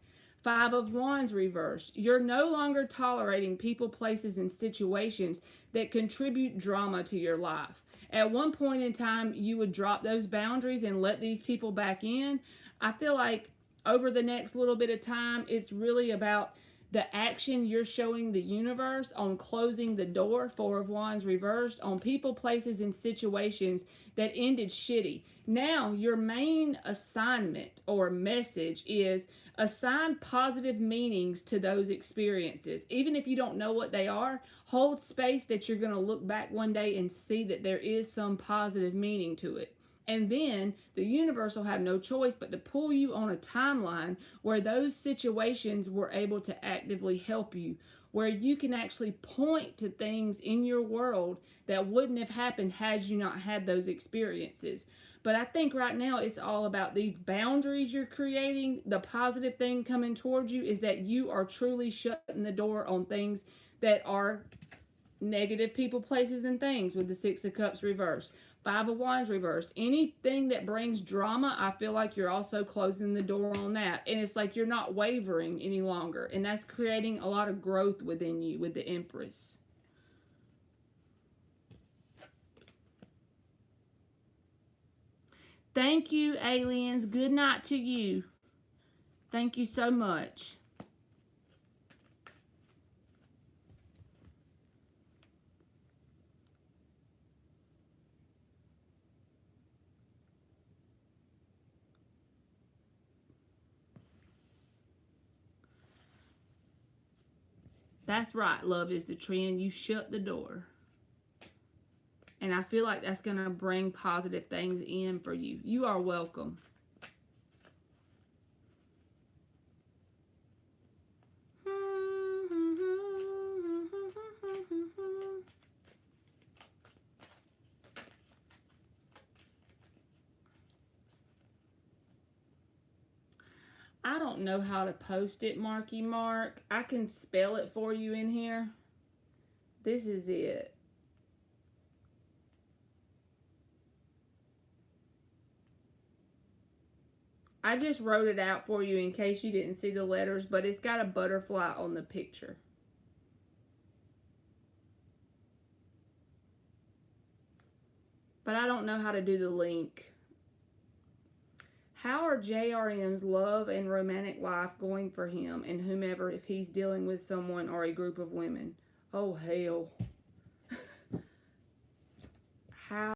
Five of Wands reversed. You're no longer tolerating people, places, and situations that contribute drama to your life. At one point in time, you would drop those boundaries and let these people back in. I feel like over the next little bit of time, it's really about the action you're showing the universe on closing the door, Four of Wands reversed, on people, places, and situations that ended shitty. Now, your main assignment or message is assign positive meanings to those experiences. Even if you don't know what they are, hold space that you're going to look back one day and see that there is some positive meaning to it. And then the universe will have no choice but to pull you on a timeline where those situations were able to actively help you, where you can actually point to things in your world that wouldn't have happened had you not had those experiences. But I think right now it's all about these boundaries you're creating. The positive thing coming towards you is that you are truly shutting the door on things that are negative people, places, and things with the Six of Cups reversed. Five of Wands reversed. Anything that brings drama, I feel like you're also closing the door on that. And it's like you're not wavering any longer. And that's creating a lot of growth within you with the Empress. Thank you, aliens. Good night to you. Thank you so much. That's right. Love is the trend. You shut the door. And I feel like that's going to bring positive things in for you. You are welcome. I don't know how to post it, Marky Mark. I can spell it for you in here. This is it. I just wrote it out for you in case you didn't see the letters, but it's got a butterfly on the picture. But I don't know how to do the link. How are JRM's love and romantic life going for him and whomever if he's dealing with someone or a group of women? Oh, hell.